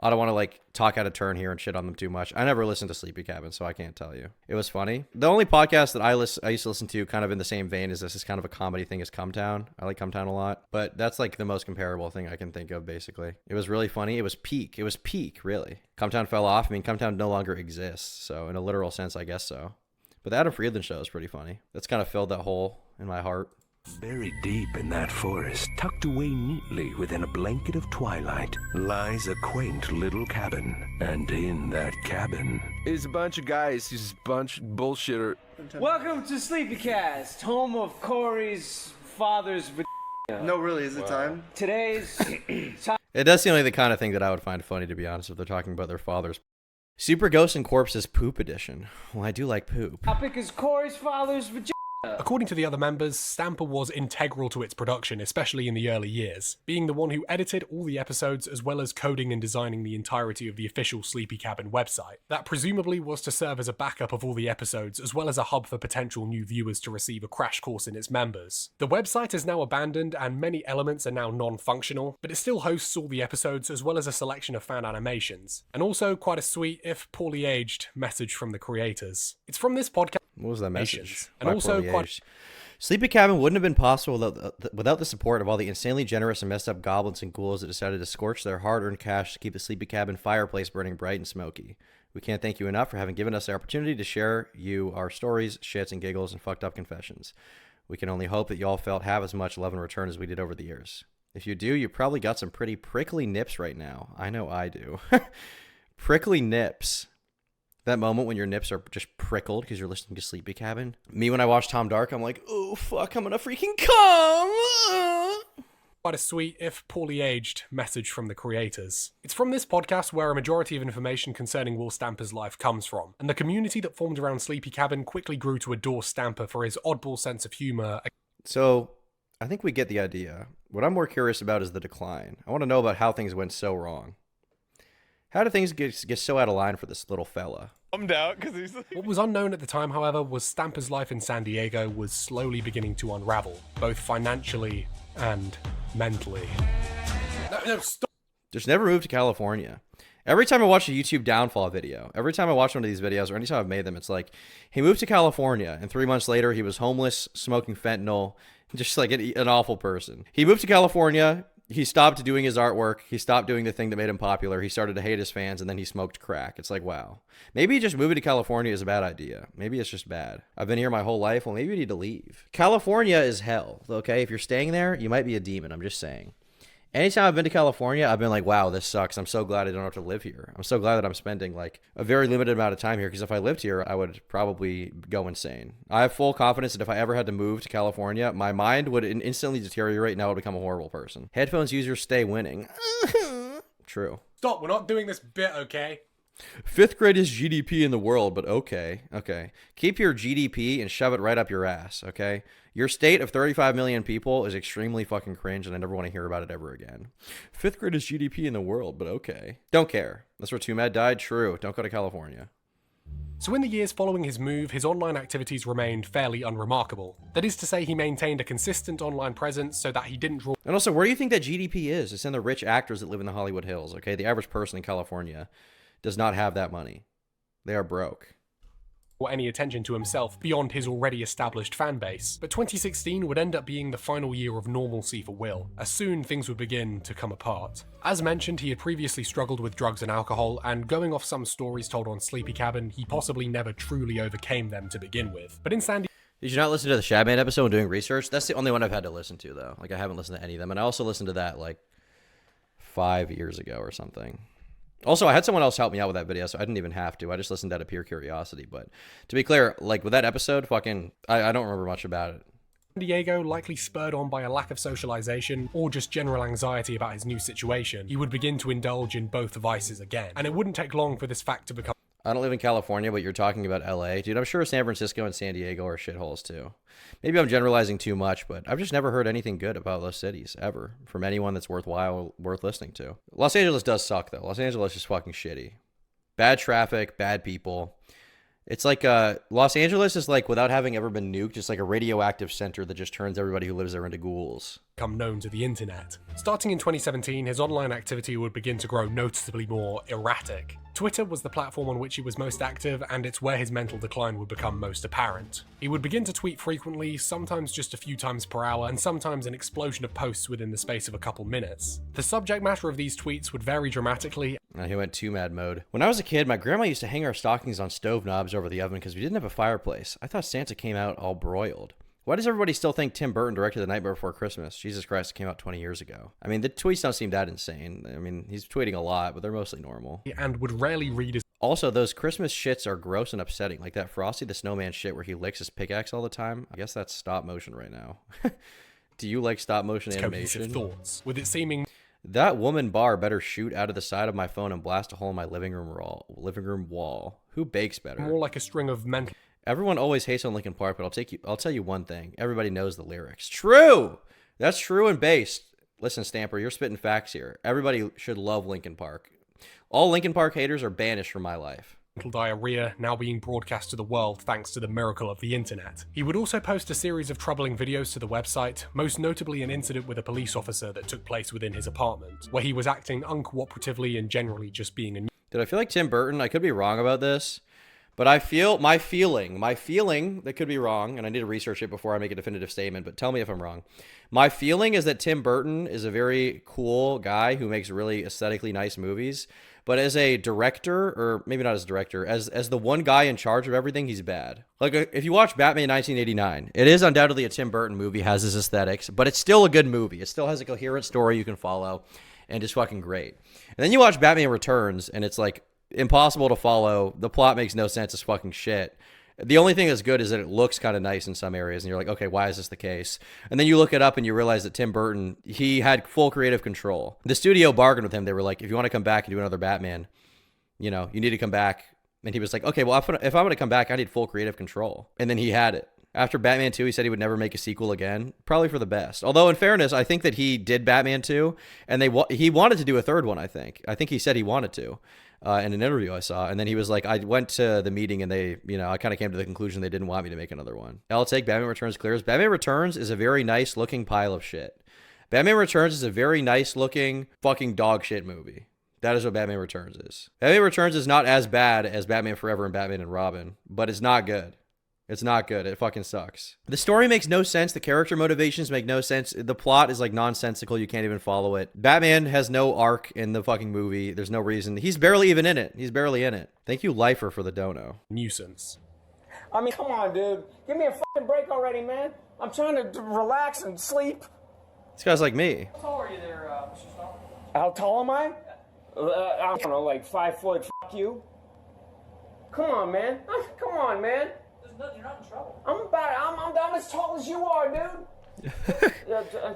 I don't want to like talk out of turn here and shit on them too much. I never listened to Sleepy Cabin, so I can't tell you. It was funny. The only podcast that I used to listen to kind of in the same vein as this is kind of a comedy thing is Cumtown. I like Cumtown a lot, but that's like the most comparable thing I can think of, basically. It was really funny. It was peak, really. Cumtown fell off. I mean, Cumtown no longer exists, so in a literal sense, I guess so. But the Adam Friedland show is pretty funny. That's kind of filled that hole in my heart. Buried deep in that forest, tucked away neatly within a blanket of twilight, lies a quaint little cabin. And in that cabin is a bunch of guys who's a bunch of bullshitter. Welcome to Sleepycast, home of Corey's father's No, really, is it time? Today's time. It does seem like the kind of thing that I would find funny, to be honest, if they're talking about their fathers. Super Ghosts and Corpses Poop Edition. Well, I do like poop. Topic is Corey's father's vagina. According to the other members, Stamper was integral to its production, especially in the early years, being the one who edited all the episodes as well as coding and designing the entirety of the official Sleepy Cabin website. That presumably was to serve as a backup of all the episodes, as well as a hub for potential new viewers to receive a crash course in its members. The website is now abandoned and many elements are now non-functional, but it still hosts all the episodes as well as a selection of fan animations, and also quite a sweet, if poorly aged, message from the creators. It's from this podcast. What was that message? And also Sleepy Cabin wouldn't have been possible without the support of all the insanely generous and messed up goblins and ghouls that decided to scorch their hard-earned cash to keep the Sleepy Cabin fireplace burning bright and smoky. We can't thank you enough for having given us the opportunity to share you our stories, shits, and giggles, and fucked up confessions. We can only hope that y'all felt half as much love in return as we did over the years. If you do, you probably got some pretty prickly nips right now. I know I do. Prickly nips. That moment when your nips are just prickled because you're listening to Sleepy Cabin. Me, when I watch Tom Dark, I'm like, oh, fuck, I'm gonna freaking come. Quite a sweet, if poorly aged, message from the creators. It's from this podcast where a majority of information concerning Will Stamper's life comes from, and the community that formed around Sleepy Cabin quickly grew to adore Stamper for his oddball sense of humor. So, I think we get the idea. What I'm more curious about is the decline. I want to know about how things went so wrong. How did things get so out of line for this little fella? What was unknown at the time, however, was Stamper's life in San Diego was slowly beginning to unravel, both financially and mentally. No, stop! Just never moved to California. Every time I watch a YouTube downfall video, every time I watch one of these videos, or anytime I've made them, it's like, he moved to California, and 3 months later, he was homeless, smoking fentanyl, just like an awful person. He moved to California, He stopped doing his artwork. He stopped doing the thing that made him popular. He started to hate his fans, and then he smoked crack. It's like, wow. Maybe just moving to California is a bad idea. Maybe it's just bad. I've been here my whole life. Well, maybe you need to leave. California is hell, okay? If you're staying there, you might be a demon. I'm just saying. Anytime I've been to California, I've been like, wow, this sucks. I'm so glad I don't have to live here. I'm so glad that I'm spending like a very limited amount of time here, because if I lived here, I would probably go insane. I have full confidence that if I ever had to move to California, my mind would instantly deteriorate and I would become a horrible person. Headphones users stay winning. True. Stop, we're not doing this bit, okay? 5th grade is GDP in the world, but okay. Keep your GDP and shove it right up your ass, okay? Your state of 35 million people is extremely fucking cringe, and I never want to hear about it ever again. 5th grade is GDP in the world, but okay. Don't care. That's where Too Mad died? True. Don't go to California. So in the years following his move, his online activities remained fairly unremarkable. That is to say, he maintained a consistent online presence so that he didn't draw... And also, where do you think that GDP is? It's in the rich actors that live in the Hollywood Hills, okay? The average person in California does not have that money. They are broke. Or any attention to himself beyond his already established fan base. But 2016 would end up being the final year of normalcy for Will, as soon things would begin to come apart. As mentioned, he had previously struggled with drugs and alcohol, and going off some stories told on Sleepy Cabin, he possibly never truly overcame them to begin with. But in San Did you not listen to the Shadman episode when doing research? That's the only one I've had to listen to, though. Like, I haven't listened to any of them, and I also listened to that, like, 5 years ago or something. Also, I had someone else help me out with that video, so I didn't even have to. I just listened out of pure curiosity. But to be clear, like with that episode, fucking, I don't remember much about it. Diego, likely spurred on by a lack of socialization or just general anxiety about his new situation, he would begin to indulge in both vices again. And it wouldn't take long for this fact to become... I don't live in California, but you're talking about LA. Dude, I'm sure San Francisco and San Diego are shitholes too. Maybe I'm generalizing too much, but I've just never heard anything good about those cities, ever, from anyone that's worth listening to. Los Angeles does suck, though. Los Angeles is fucking shitty. Bad traffic, bad people. It's like, Los Angeles is like, without having ever been nuked, it's like a radioactive center that just turns everybody who lives there into ghouls. Become known to the internet. Starting in 2017, his online activity would begin to grow noticeably more erratic. Twitter was the platform on which he was most active, and it's where his mental decline would become most apparent. He would begin to tweet frequently, sometimes just a few times per hour, and sometimes an explosion of posts within the space of a couple minutes. The subject matter of these tweets would vary dramatically. He went Too Mad mode. When I was a kid, my grandma used to hang our stockings on stove knobs over the oven because we didn't have a fireplace. I thought Santa came out all broiled. Why does everybody still think Tim Burton directed The Nightmare Before Christmas? Jesus Christ, it came out 20 years ago. I mean, the tweets don't seem that insane. I mean, he's tweeting a lot, but they're mostly normal. And would rarely read his... Also, those Christmas shits are gross and upsetting. Like that Frosty the Snowman shit where he licks his pickaxe all the time. I guess that's stop motion right now. Do you like stop motion animation? Thoughts, with it seeming... That woman bar better shoot out of the side of my phone and blast a hole in my living room wall. Who bakes better? More like a string of mental... Everyone always hates on Linkin Park, but I'll tell you one thing. Everybody knows the lyrics. True! That's true and based. Listen, Stamper, you're spitting facts here. Everybody should love Linkin Park. All Linkin Park haters are banished from my life. Diarrhea now being broadcast to the world thanks to the miracle of the internet. He would also post a series of troubling videos to the website, most notably an incident with a police officer that took place within his apartment, where he was acting uncooperatively and generally just being a... Did I feel like Tim Burton? I could be wrong about this. But I feel, my feeling that could be wrong, and I need to research it before I make a definitive statement, but tell me if I'm wrong. My feeling is that Tim Burton is a very cool guy who makes really aesthetically nice movies, but as a director, or maybe not as a director, as the one guy in charge of everything, he's bad. Like, if you watch Batman 1989, it is undoubtedly a Tim Burton movie, has his aesthetics, but it's still a good movie. It still has a coherent story you can follow, and it's fucking great. And then you watch Batman Returns, and it's like, impossible to follow. The plot makes no sense. It's fucking shit. The only thing that's good is that it looks kind of nice in some areas, and you're like, okay, why is this the case? And then you look it up and you realize that Tim Burton, he had full creative control. The studio bargained with him. They were like, if you want to come back and do another Batman, you know, you need to come back. And he was like, okay, well, if I'm going to come back, I need full creative control. And then he had it. After Batman 2, he said he would never make a sequel again, probably for the best. Although, in fairness, I think that he did Batman 2, and he wanted to do a third one, I think. I think he said he wanted to. In an interview I saw, and then he was like, I went to the meeting and they, you know, I kind of came to the conclusion they didn't want me to make another one. I'll take Batman Returns clears. Batman Returns is a very nice looking pile of shit. Batman Returns is a very nice looking fucking dog shit movie. That is what Batman Returns is. Batman Returns is not as bad as Batman Forever and Batman and Robin, but it's not good. It's not good. It fucking sucks. The story makes no sense. The character motivations make no sense. The plot is like nonsensical. You can't even follow it. Batman has no arc in the fucking movie. There's no reason. He's barely even in it. He's barely in it. Thank you, Lifer, for the dono. Nuisance. I mean, come on, dude. Give me a fucking break already, man. I'm trying to relax and sleep. This guy's like me. How tall are you there, Mr. Stark? How tall am I? I don't know, like 5 foot. Fuck you. Come on, man. Come on, man. You're not in trouble. I'm as tall as you are, dude.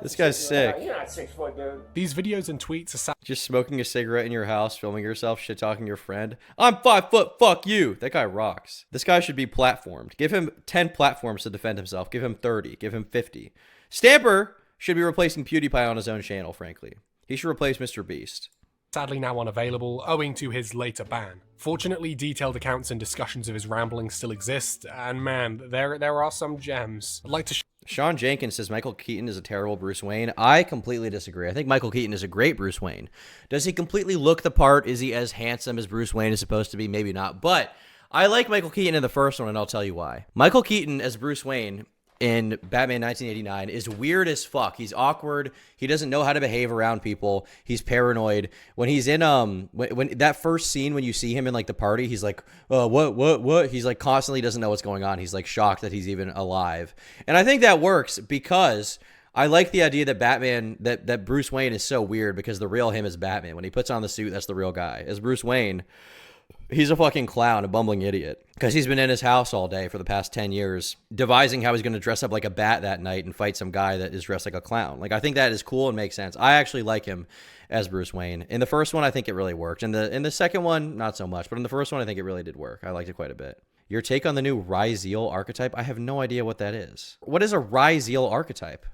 This guy's sick. You're not 6 foot, dude. These videos and tweets are just smoking a cigarette in your house, filming yourself, shit talking your friend. I'm 5 foot, fuck you. That guy rocks. This guy should be platformed. Give him 10 platforms to defend himself. Give him 30. Give him 50. Stamper should be replacing PewDiePie on his own channel, frankly. He should replace Mr. Beast. Sadly now unavailable, owing to his later ban. Fortunately, detailed accounts and discussions of his ramblings still exist, and man, there are some gems. I'd like to Sean Jenkins says Michael Keaton is a terrible Bruce Wayne. I completely disagree. I think Michael Keaton is a great Bruce Wayne. Does he completely look the part? Is he as handsome as Bruce Wayne is supposed to be? Maybe not. But I like Michael Keaton in the first one, and I'll tell you why. Michael Keaton as Bruce Wayne in Batman 1989 is weird as fuck. He's awkward. He doesn't know how to behave around people. He's paranoid. When he's in when that first scene when you see him in like the party, he's like, what? He's like constantly doesn't know what's going on. He's like shocked that he's even alive. And I think that works because I like the idea that Batman, that Bruce Wayne is so weird because the real him is Batman. When he puts on the suit, that's the real guy. As Bruce Wayne, he's a fucking clown, a bumbling idiot. Because he's been in his house all day for the past 10 years, devising how he's going to dress up like a bat that night and fight some guy that is dressed like a clown. Like, I think that is cool and makes sense. I actually like him as Bruce Wayne. In the first one, I think it really worked. In the second one, not so much. But in the first one, I think it really did work. I liked it quite a bit. Your take on the new Raziel archetype? I have no idea what that is. What is a Raziel archetype?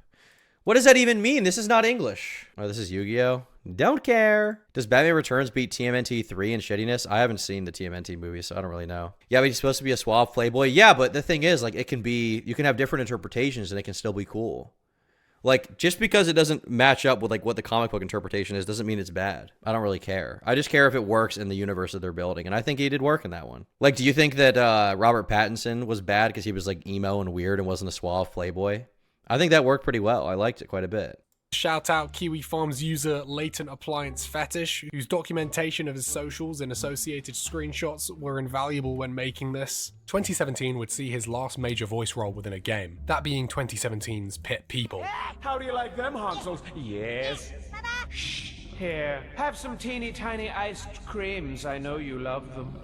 What does that even mean? This is not English. Oh, this is Yu-Gi-Oh! Don't care. Does Batman Returns beat TMNT 3 in shittiness? I haven't seen the TMNT movie, so I don't really know. Yeah, but he's supposed to be a suave playboy. Yeah, but the thing is, like, it can be, you can have different interpretations and it can still be cool. Like, just because it doesn't match up with, like, what the comic book interpretation is doesn't mean it's bad. I don't really care. I just care if it works in the universe that they're building, and I think he did work in that one. Like, do you think that Robert Pattinson was bad because he was, like, emo and weird and wasn't a suave playboy? I think that worked pretty well. I liked it quite a bit. Shout out Kiwi Farms user Latent Appliance Fetish, whose documentation of his socials and associated screenshots were invaluable when making this. 2017 would see his last major voice role within a game, that being 2017's Pit People. How do you like them, Hansels? Yes. Here, have some teeny tiny iced creams. I know you love them.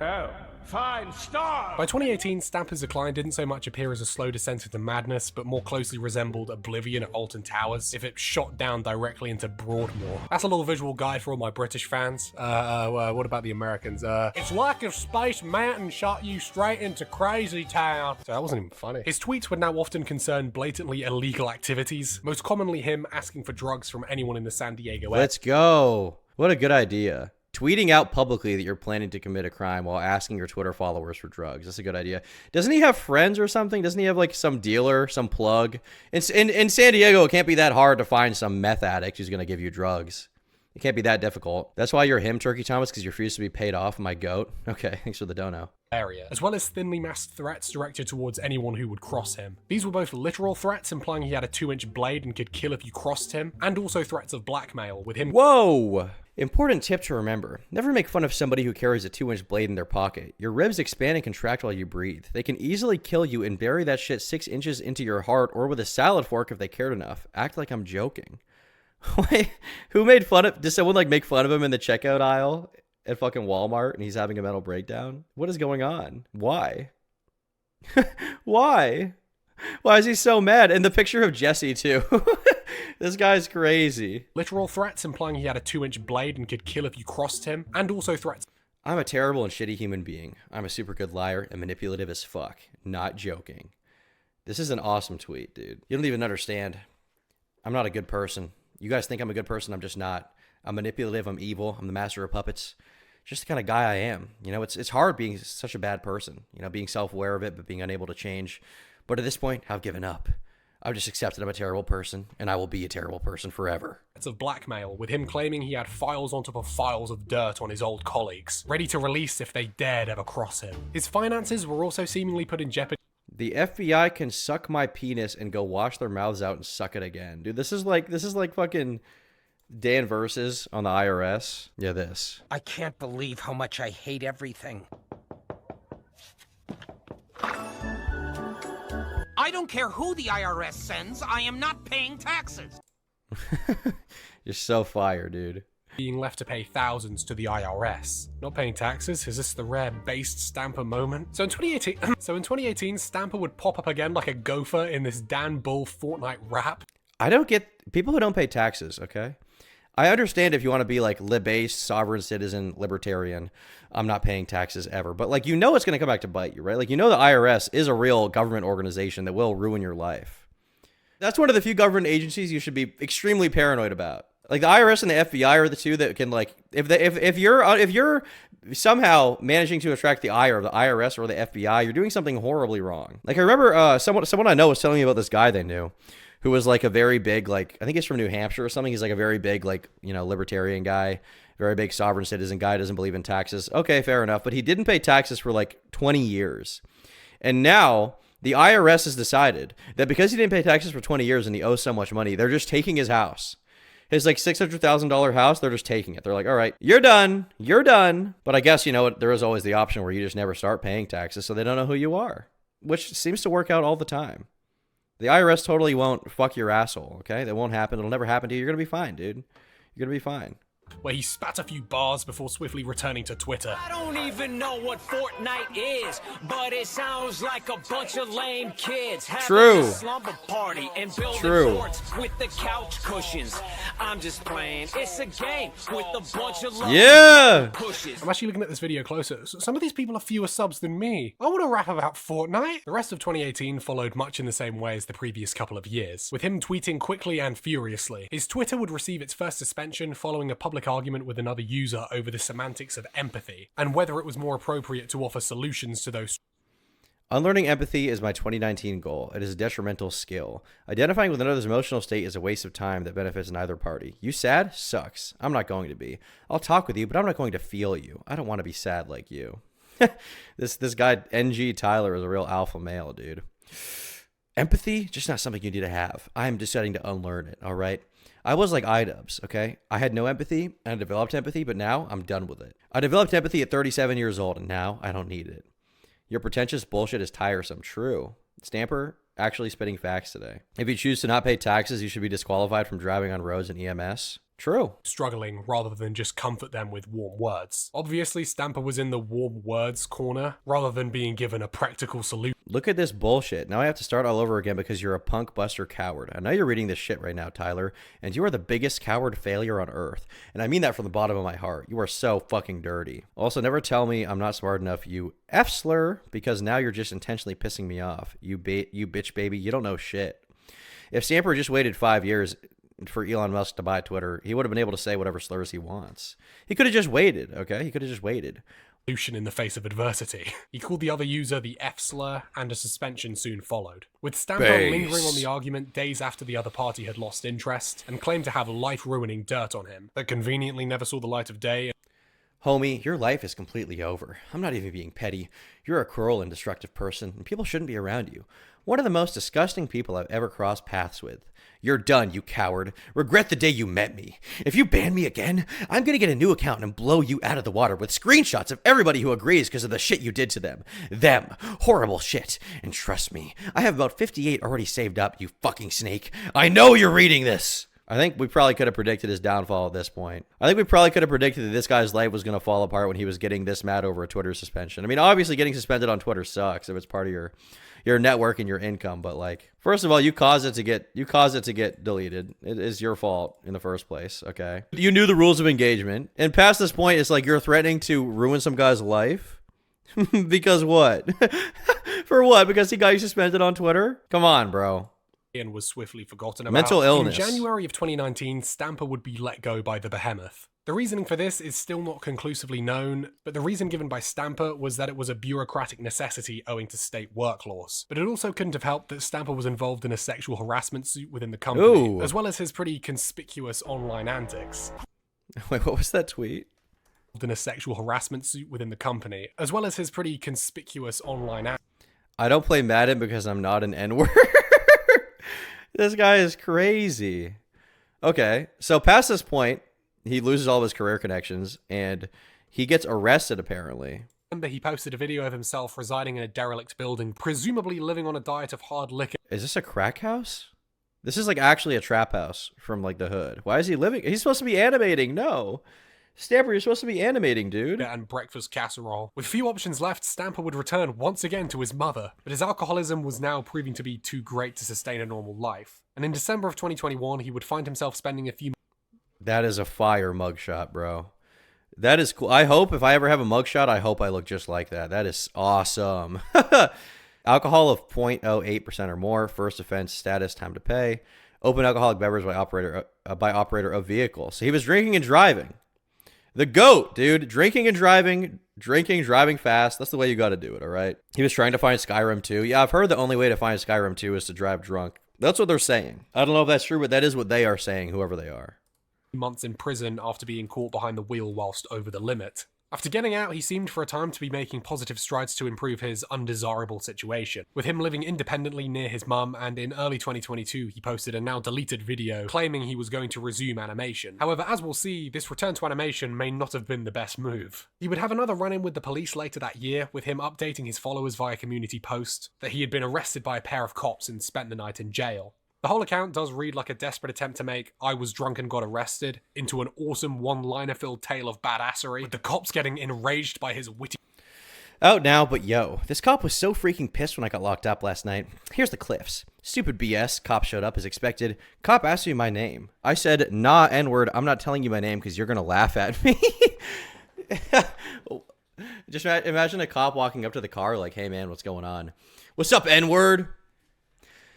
Oh. Fine, stop! By 2018, Stamper's Decline didn't so much appear as a slow descent into madness, but more closely resembled Oblivion at Alton Towers if it shot down directly into Broadmoor. That's a little visual guide for all my British fans. What about the Americans? It's like if Space Mountain shot you straight into Crazy Town. So that wasn't even funny. His tweets would now often concern blatantly illegal activities, most commonly him asking for drugs from anyone in the San Diego area. Let's go. What a good idea. Tweeting out publicly that you're planning to commit a crime while asking your Twitter followers for drugs. That's a good idea. Doesn't he have friends or something? Doesn't he have like some dealer, some plug? In San Diego, it can't be that hard to find some meth addict who's going to give you drugs. It can't be that difficult. That's why you're him, Turkey Thomas, because you refuse to be paid off, my goat. Okay, thanks for the dono. Area, as well as thinly masked threats directed towards anyone who would cross him. These were both literal threats implying he had a 2-inch blade and could kill if you crossed him, and also threats of blackmail with him. Whoa! Important tip to remember. Never make fun of somebody who carries a 2-inch blade in their pocket. Your ribs expand and contract while you breathe. They can easily kill you and bury that shit 6 inches into your heart or with a salad fork if they cared enough. Act like I'm joking. Wait, who made fun of, did someone like make fun of him in the checkout aisle at fucking Walmart and he's having a mental breakdown? What is going on? Why? Why? Why is he so mad? And the picture of Jesse too. This guy's crazy. Literal threats implying he had a 2-inch blade and could kill if you crossed him, and also threats. I'm a terrible and shitty human being. I'm a super good liar and manipulative as fuck. Not joking. This is an awesome tweet, dude. You don't even understand. I'm not a good person. You guys think I'm a good person. I'm just not. I'm manipulative. I'm evil. I'm the master of puppets. Just the kind of guy I am. You know, it's hard being such a bad person. You know, being self-aware of it, but being unable to change. But at this point, I've given up. I've just accepted I'm a terrible person, and I will be a terrible person forever. It's of blackmail, with him claiming he had files on top of files of dirt on his old colleagues, ready to release if they dared ever cross him. His finances were also seemingly put in jeopardy. The FBI can suck my penis and go wash their mouths out and suck it again. Dude, this is like fucking Dan Versus on the IRS. Yeah, this. I can't believe how much I hate everything. I don't care who the IRS sends. I am not paying taxes. You're so fire, dude. Being left to pay thousands to the IRS. Not paying taxes? Is this the rare based Stamper moment? So in 2018, Stamper would pop up again like a gopher in this Dan Bull Fortnite rap. I don't get people who don't pay taxes, okay? I understand if you want to be like lib-based, sovereign citizen, libertarian, I'm not paying taxes ever. But like, you know it's going to come back to bite you, right? Like, you know the IRS is a real government organization that will ruin your life. That's one of the few government agencies you should be extremely paranoid about. Like the IRS and the FBI are the two that can like, if you're somehow managing to attract the ire of the IRS or the FBI, you're doing something horribly wrong. Like I remember someone I know was telling me about this guy they knew who was like a very big, like, I think he's from New Hampshire or something. He's like a very big, like, you know, libertarian guy, very big sovereign citizen guy, doesn't believe in taxes. Okay, fair enough. But he didn't pay taxes for like 20 years. And now the IRS has decided that because he didn't pay taxes for 20 years and he owes so much money, they're just taking his house. His like $600,000 house, they're just taking it. They're like, all right, you're done. You're done. But I guess, you know, there is always the option where you just never start paying taxes, so they don't know who you are, which seems to work out all the time. The IRS totally won't fuck your asshole, okay? That won't happen. It'll never happen to you. You're going to be fine, dude. You're going to be fine. Where he spat a few bars before swiftly returning to Twitter. I don't even know what Fortnite is, but it sounds like a bunch of lame kids having a slumber party and building forts with the couch cushions. I'm just playing. It's a game with a bunch of pushes. I'm actually looking at this video closer. Some of these people are fewer subs than me. I want to rap about Fortnite. The rest of 2018 followed much in the same way as the previous couple of years, with him tweeting quickly and furiously. His Twitter would receive its first suspension following a public argument with another user over the semantics of empathy and whether it was more appropriate to offer solutions to those. Unlearning empathy is my 2019 goal. It is a detrimental skill. Identifying with another's emotional state is a waste of time that benefits neither party. You sad? Sucks. I'm not going to be. I'll talk with you, but I'm not going to feel you. I don't want to be sad like you. This guy, NG Tyler, is a real alpha male, dude. Empathy, just not something you need to have. I am deciding to unlearn it, all right? I was like iDubbbz, okay? I had no empathy, and I developed empathy, but now I'm done with it. I developed empathy at 37 years old, and now I don't need it. Your pretentious bullshit is tiresome. True. Stamper actually spitting facts today. If you choose to not pay taxes, you should be disqualified from driving on roads and EMS. True. Struggling rather than just comfort them with warm words. Obviously, Stamper was in the warm words corner rather than being given a practical solution. Look at this bullshit. Now I have to start all over again because you're a punk buster coward. I know you're reading this shit right now, Tyler, and you are the biggest coward failure on earth. And I mean that from the bottom of my heart. You are so fucking dirty. Also, never tell me I'm not smart enough, you F-slur, because now you're just intentionally pissing me off. You bitch baby, you don't know shit. If Stamper just waited 5 years for Elon Musk to buy Twitter, he would have been able to say whatever slurs he wants. He could have just waited, okay? He could have just waited. In the face of adversity. He called the other user the F-slur, and a suspension soon followed. With Stamper lingering on the argument days after the other party had lost interest, and claimed to have life-ruining dirt on him that conveniently never saw the light of day. Homie, your life is completely over. I'm not even being petty. You're a cruel and destructive person, and people shouldn't be around you. One of the most disgusting people I've ever crossed paths with. You're done, you coward. Regret the day you met me. If you ban me again, I'm gonna get a new account and blow you out of the water with screenshots of everybody who agrees because of the shit you did to them. Them. Horrible shit. And trust me, I have about 58 already saved up, you fucking snake. I know you're reading this! I think we probably could have predicted his downfall at this point. I think we probably could have predicted that this guy's life was going to fall apart when he was getting this mad over a Twitter suspension. I mean, obviously getting suspended on Twitter sucks if it's part of your network and your income, but like, first of all, you caused it to get deleted. It is your fault in the first place, okay? You knew the rules of engagement, and past this point, it's like you're threatening to ruin some guy's life? Because what? For what? Because he got you suspended on Twitter? Come on, bro. And was swiftly forgotten about. Mental illness. In January of 2019, Stamper would be let go by the Behemoth. The reasoning for this is still not conclusively known, but the reason given by Stamper was that it was a bureaucratic necessity owing to state work laws. But it also couldn't have helped that Stamper was involved in a sexual harassment suit within the company, as well as his pretty conspicuous online antics. Wait, what was that tweet? In a sexual harassment suit within the company, as well as his pretty conspicuous online antics. I don't play Madden because I'm not an N-word. This guy is crazy. Okay, so past this point, he loses all of his career connections, and he gets arrested, apparently. Remember, he posted a video of himself residing in a derelict building, presumably living on a diet of hard liquor. Is this a crack house? This is like actually a trap house from like the hood. Why is he living? He's supposed to be animating. No. Stamper, you're supposed to be animating, dude. And breakfast casserole. With few options left, Stamper would return once again to his mother, but his alcoholism was now proving to be too great to sustain a normal life. And in December of 2021, he would find himself spending a few... That is a fire mugshot, bro. That is cool. I hope if I ever have a mugshot, I hope I look just like that. That is awesome. Alcohol of 0.08% or more. First offense, status, time to pay. Open alcoholic beverage by operator of vehicle. So he was drinking and driving. The GOAT, dude. Drinking and driving. Driving fast. That's the way you got to do it, all right? He was trying to find Skyrim 2. Yeah, I've heard the only way to find Skyrim 2 is to drive drunk. That's what they're saying. I don't know if that's true, but that is what they are saying, whoever they are. Months in prison after being caught behind the wheel whilst over the limit. After getting out, he seemed for a time to be making positive strides to improve his undesirable situation, with him living independently near his mum, and in early 2022 he posted a now deleted video claiming he was going to resume animation. However, as we'll see, this return to animation may not have been the best move. He would have another run-in with the police later that year, with him updating his followers via community post that he had been arrested by a pair of cops and spent the night in jail. The whole account does read like a desperate attempt to make "I was drunk and got arrested" into an awesome one-liner filled tale of badassery, with the cops getting enraged by his witty... Out now, but yo, this cop was so freaking pissed when I got locked up last night. Here's the cliffs. Stupid BS. Cop showed up as expected. Cop asked me my name. I said, nah, N-word, I'm not telling you my name because you're going to laugh at me. Just imagine a cop walking up to the car like, hey man, what's going on? What's up, N-word?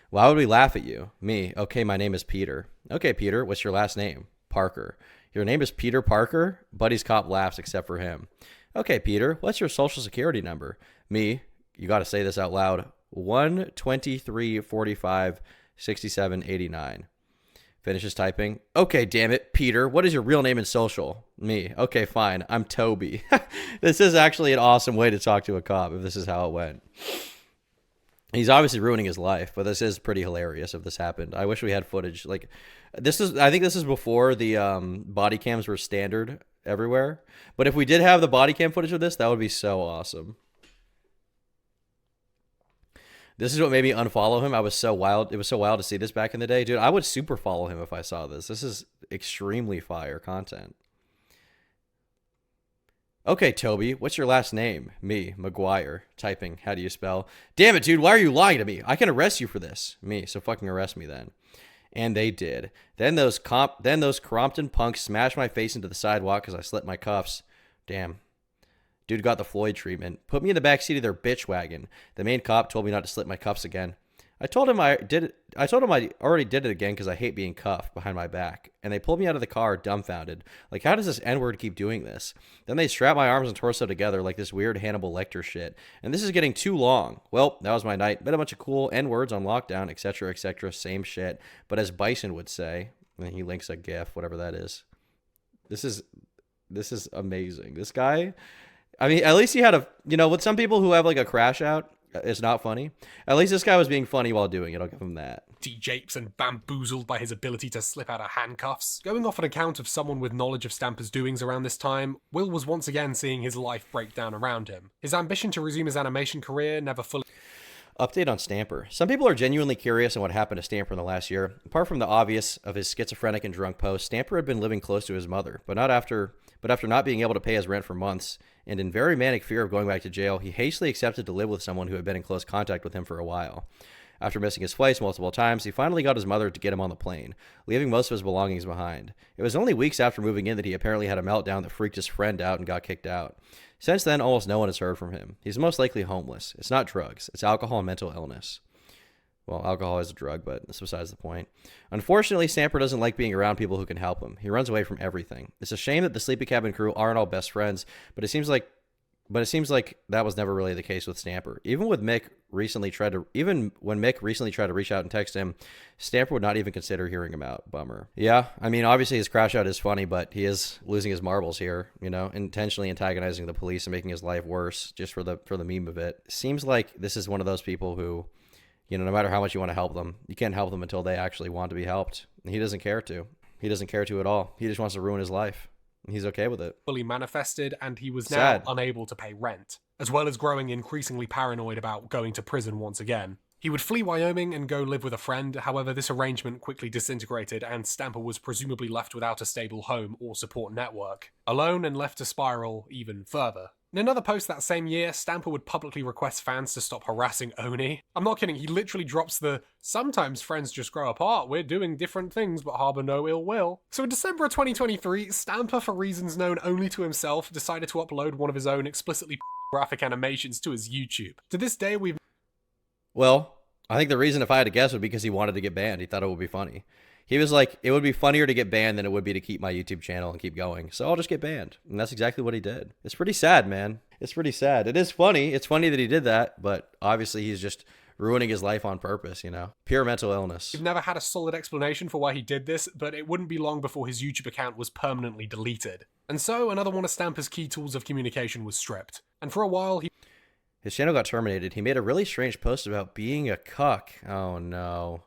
Why would we laugh at you? Me. Okay, my name is Peter. Okay, Peter, what's your last name? Parker. Your name is Peter Parker? Buddy's cop laughs except for him. Okay, Peter, what's your social security number? Me. You got to say this out loud. 1-23-45-67-89. Finishes typing. Okay, damn it, Peter, what is your real name and social? Me. Okay, fine. I'm Toby. This is actually an awesome way to talk to a cop if this is how it went. He's obviously ruining his life, but this is pretty hilarious if this happened. I wish we had footage. Like, I think this is before the body cams were standard everywhere. But if we did have the body cam footage of this, that would be so awesome. This is what made me unfollow him. I was so wild. It was so wild to see this back in the day. Dude, I would super follow him if I saw this. This is extremely fire content. Okay, Toby, what's your last name? Me, McGuire. Typing, how do you spell? Damn it, dude, why are you lying to me? I can arrest you for this. Me, so fucking arrest me then. And they did. Then those Crompton punks smashed my face into the sidewalk because I slipped my cuffs. Damn. Dude got the Floyd treatment. Put me in the backseat of their bitch wagon. The main cop told me not to slip my cuffs again. I told him I already did it again because I hate being cuffed behind my back. And they pulled me out of the car dumbfounded. Like, how does this N-word keep doing this? Then they strapped my arms and torso together like this weird Hannibal Lecter shit. And this is getting too long. Well, that was my night. Met a bunch of cool N-words on lockdown, etc., etc., same shit. But as Bison would say, and he links a GIF, whatever that is. This is amazing. This guy, I mean, at least he had with some people who have like a crash out, it's not funny. At least this guy was being funny while doing it. I'll give him that. Japes and bamboozled by his ability to slip out of handcuffs. Going off an account of someone with knowledge of Stamper's doings around this time, Will was once again seeing his life break down around him. His ambition to resume his animation career never fully... Update on Stamper. Some people are genuinely curious on what happened to Stamper in the last year. Apart from the obvious of his schizophrenic and drunk posts, Stamper had been living close to his mother, but after not being able to pay his rent for months, and in very manic fear of going back to jail, he hastily accepted to live with someone who had been in close contact with him for a while. After missing his flights multiple times, he finally got his mother to get him on the plane, leaving most of his belongings behind. It was only weeks after moving in that he apparently had a meltdown that freaked his friend out and got kicked out. Since then, almost no one has heard from him. He's most likely homeless. It's not drugs. It's alcohol and mental illness. Well, alcohol is a drug, but that's besides the point. Unfortunately, Stamper doesn't like being around people who can help him. He runs away from everything. It's a shame that the Sleepy Cabin crew aren't all best friends, but it seems like But it seems like that was never really the case with Stamper. Even when Mick recently tried to reach out and text him, Stamper would not even consider hearing him out. Bummer. Yeah, I mean, obviously his crash out is funny, but he is losing his marbles here, you know, intentionally antagonizing the police and making his life worse just for the meme of it. Seems like this is one of those people who, you know, no matter how much you want to help them, you can't help them until they actually want to be helped. And he doesn't care to. He doesn't care to at all. He just wants to ruin his life. He's okay with it. Fully manifested, and he was Sad. now unable to pay rent, as well as growing increasingly paranoid about going to prison once again. He would flee Wyoming and go live with a friend. However, this arrangement quickly disintegrated, and Stamper was presumably left without a stable home or support network, alone and left to spiral even further. In another post that same year, Stamper would publicly request fans to stop harassing Oni. I'm not kidding, he literally drops the, "Sometimes friends just grow apart, we're doing different things but harbour no ill will." So in December of 2023, Stamper, for reasons known only to himself, decided to upload one of his own explicitly graphic animations to his YouTube. To this day, we've... Well, I think the reason, if I had to guess, would be because he wanted to get banned. He thought it would be funny. He was like, it would be funnier to get banned than it would be to keep my YouTube channel and keep going. So I'll just get banned. And that's exactly what he did. It's pretty sad, man. It's pretty sad. It is funny. It's funny that he did that, but obviously he's just ruining his life on purpose, you know? Pure mental illness. We've never had a solid explanation for why he did this, but it wouldn't be long before his YouTube account was permanently deleted. And so another one of Stamper's key tools of communication was stripped. And for a while, his channel got terminated. He made a really strange post about being a cuck. Oh, no.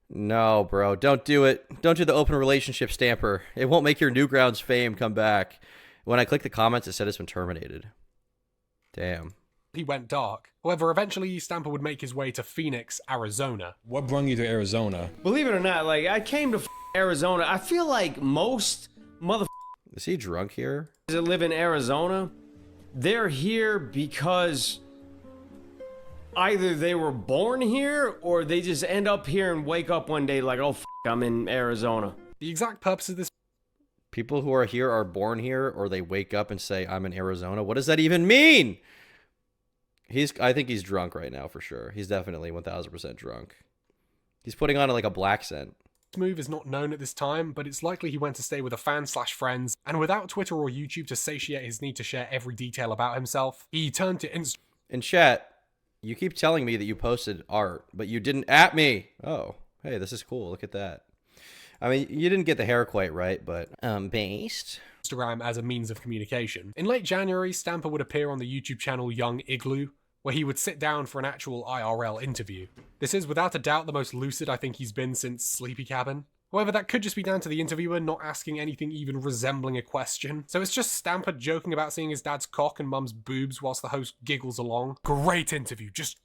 No, bro. Don't do it. Don't do the open relationship, Stamper. It won't make your Newgrounds fame come back. When I clicked the comments, it said it's been terminated. Damn. He went dark. However, eventually Stamper would make his way to Phoenix, Arizona. What brought you to Arizona? Believe it or not, like, I came to Arizona. I feel like most Is he drunk here? that live in Arizona, they're here because either they were born here or they just end up here and wake up one day like, oh, I'm in Arizona. The exact purpose of this... People who are here are born here, or they wake up and say, I'm in Arizona. What does that even mean? I think he's drunk right now for sure. He's definitely 1000% drunk. He's putting on like a black scent. This move is not known at this time, but it's likely he went to stay with a fan/friends, and without Twitter or YouTube to satiate his need to share every detail about himself, he turned to Instagram. In chat, you keep telling me that you posted art, but you didn't at me. Oh, hey, this is cool. Look at that. I mean, you didn't get the hair quite right, but based. Instagram as a means of communication. In late January, Stamper would appear on the YouTube channel Young Igloo, where he would sit down for an actual IRL interview. This is without a doubt the most lucid I think he's been since Sleepy Cabin. However, that could just be down to the interviewer not asking anything even resembling a question. So it's just Stamper joking about seeing his dad's cock and mum's boobs whilst the host giggles along. Great interview, just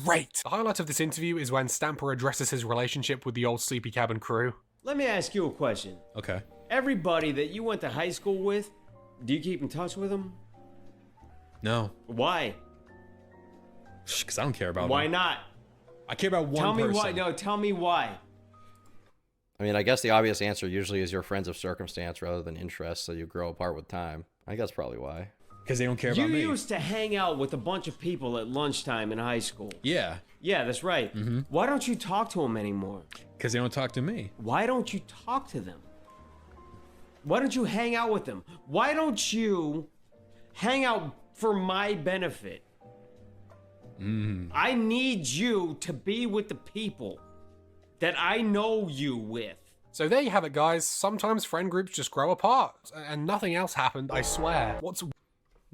great. The highlight of this interview is when Stamper addresses his relationship with the old Sleepy Cabin crew. Let me ask you a question. Okay. Everybody that you went to high school with, do you keep in touch with them? No. Why? Because I don't care about Why them. not? I care about one Tell me person. why. No, tell me why. I mean, I guess the obvious answer usually is your friends of circumstance rather than interest, so you grow apart with time. I think that's probably why. Because they don't care about me. You used to hang out with a bunch of people at lunchtime in high school. Yeah. Yeah, that's right. Mm-hmm. Why don't you talk to them anymore? Because they don't talk to me. Why don't you talk to them? Why don't you hang out with them? Why don't you hang out for my benefit? I need you to be with the people that I know you with. So there you have it, guys. Sometimes friend groups just grow apart, and nothing else happened, I swear. What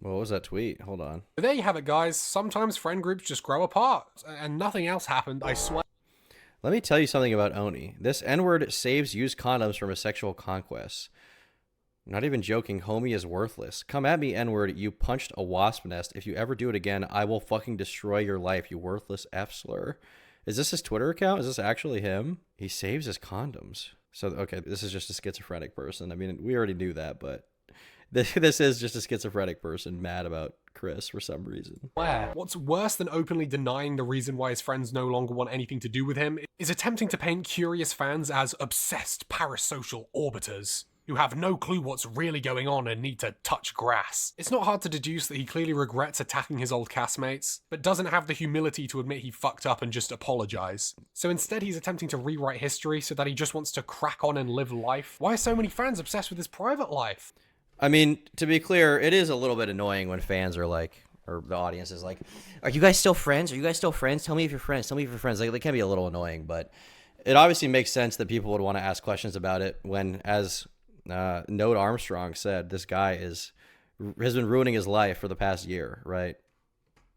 was that tweet? Hold on. There you have it, guys. Sometimes friend groups just grow apart, and nothing else happened, I swear. Let me tell you something about Oni. This N-word saves used condoms from his sexual conquests. Not even joking, homie is worthless. Come at me, N-word, you punched a wasp nest. If you ever do it again, I will fucking destroy your life, you worthless F-slur. Is this his Twitter account? Is this actually him? He saves his condoms. So, okay, this is just a schizophrenic person. I mean, we already knew that, but this is just a schizophrenic person mad about Chris for some reason. What's worse than openly denying the reason why his friends no longer want anything to do with him is attempting to paint curious fans as obsessed parasocial orbiters who have no clue what's really going on and need to touch grass. It's not hard to deduce that he clearly regrets attacking his old castmates, but doesn't have the humility to admit he fucked up and just apologize. So instead he's attempting to rewrite history so that he just wants to crack on and live life. Why are so many fans obsessed with his private life? I mean, to be clear, it is a little bit annoying when fans are like, or the audience is like, are you guys still friends? Are you guys still friends? Tell me if you're friends. Tell me if you're friends. Like, they can be a little annoying, but it obviously makes sense that people would want to ask questions about it when, as Note Armstrong said, this guy has been ruining his life for the past year, right?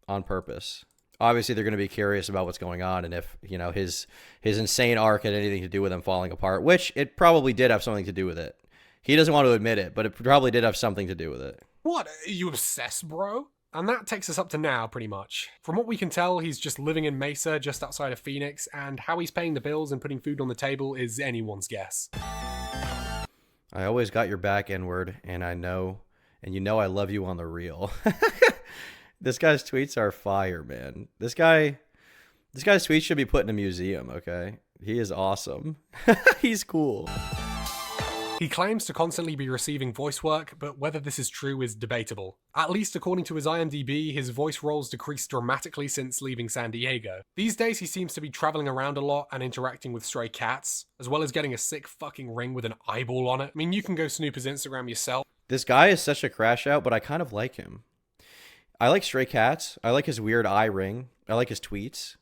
On purpose. Obviously, they're going to be curious about what's going on and if, you know, his insane arc had anything to do with him falling apart, which it probably did have something to do with it. He doesn't want to admit it, but it probably did have something to do with it. What? Are you obsessed, bro? And that takes us up to now, pretty much. From what we can tell, he's just living in Mesa, just outside of Phoenix, and how he's paying the bills and putting food on the table is anyone's guess. I always got your back, N-word, and I know, and you know I love you on the real. This guy's tweets are fire, man. This guy's tweets should be put in a museum, okay? He is awesome. He's cool. He claims to constantly be receiving voice work, but whether this is true is debatable. At least according to his IMDb, his voice roles decreased dramatically since leaving San Diego. These days he seems to be traveling around a lot and interacting with stray cats, as well as getting a sick fucking ring with an eyeball on it. I mean, you can go snoop his Instagram yourself. This guy is such a crash out, but I kind of like him. I like stray cats. I like his weird eye ring. I like his tweets.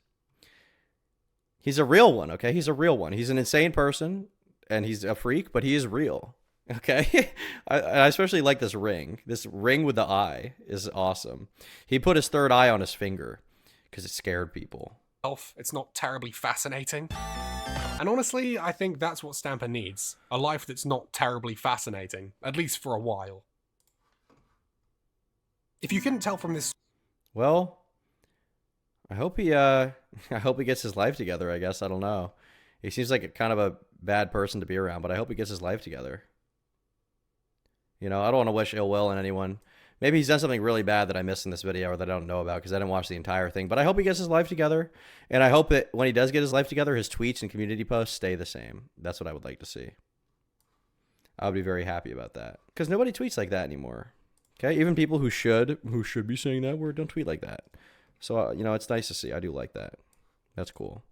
He's a real one, okay? He's a real one. He's an insane person. And he's a freak, but he is real. Okay? I especially like this ring. This ring with the eye is awesome. He put his third eye on his finger because it scared people. It's not terribly fascinating. And honestly, I think that's what Stamper needs. A life that's not terribly fascinating. At least for a while. If you couldn't tell from this... Well, I hope he gets his life together, I guess. I don't know. He seems like a kind of a bad person to be around, but I hope he gets his life together. You know, I don't want to wish ill will on anyone. Maybe he's done something really bad that I missed in this video or that I don't know about because I didn't watch the entire thing. But I hope he gets his life together. And I hope that when he does get his life together, his tweets and community posts stay the same. That's what I would like to see. I would be very happy about that. Because nobody tweets like that anymore. Okay? Even people who should be saying that word don't tweet like that. So, you know, it's nice to see. I do like that. That's cool.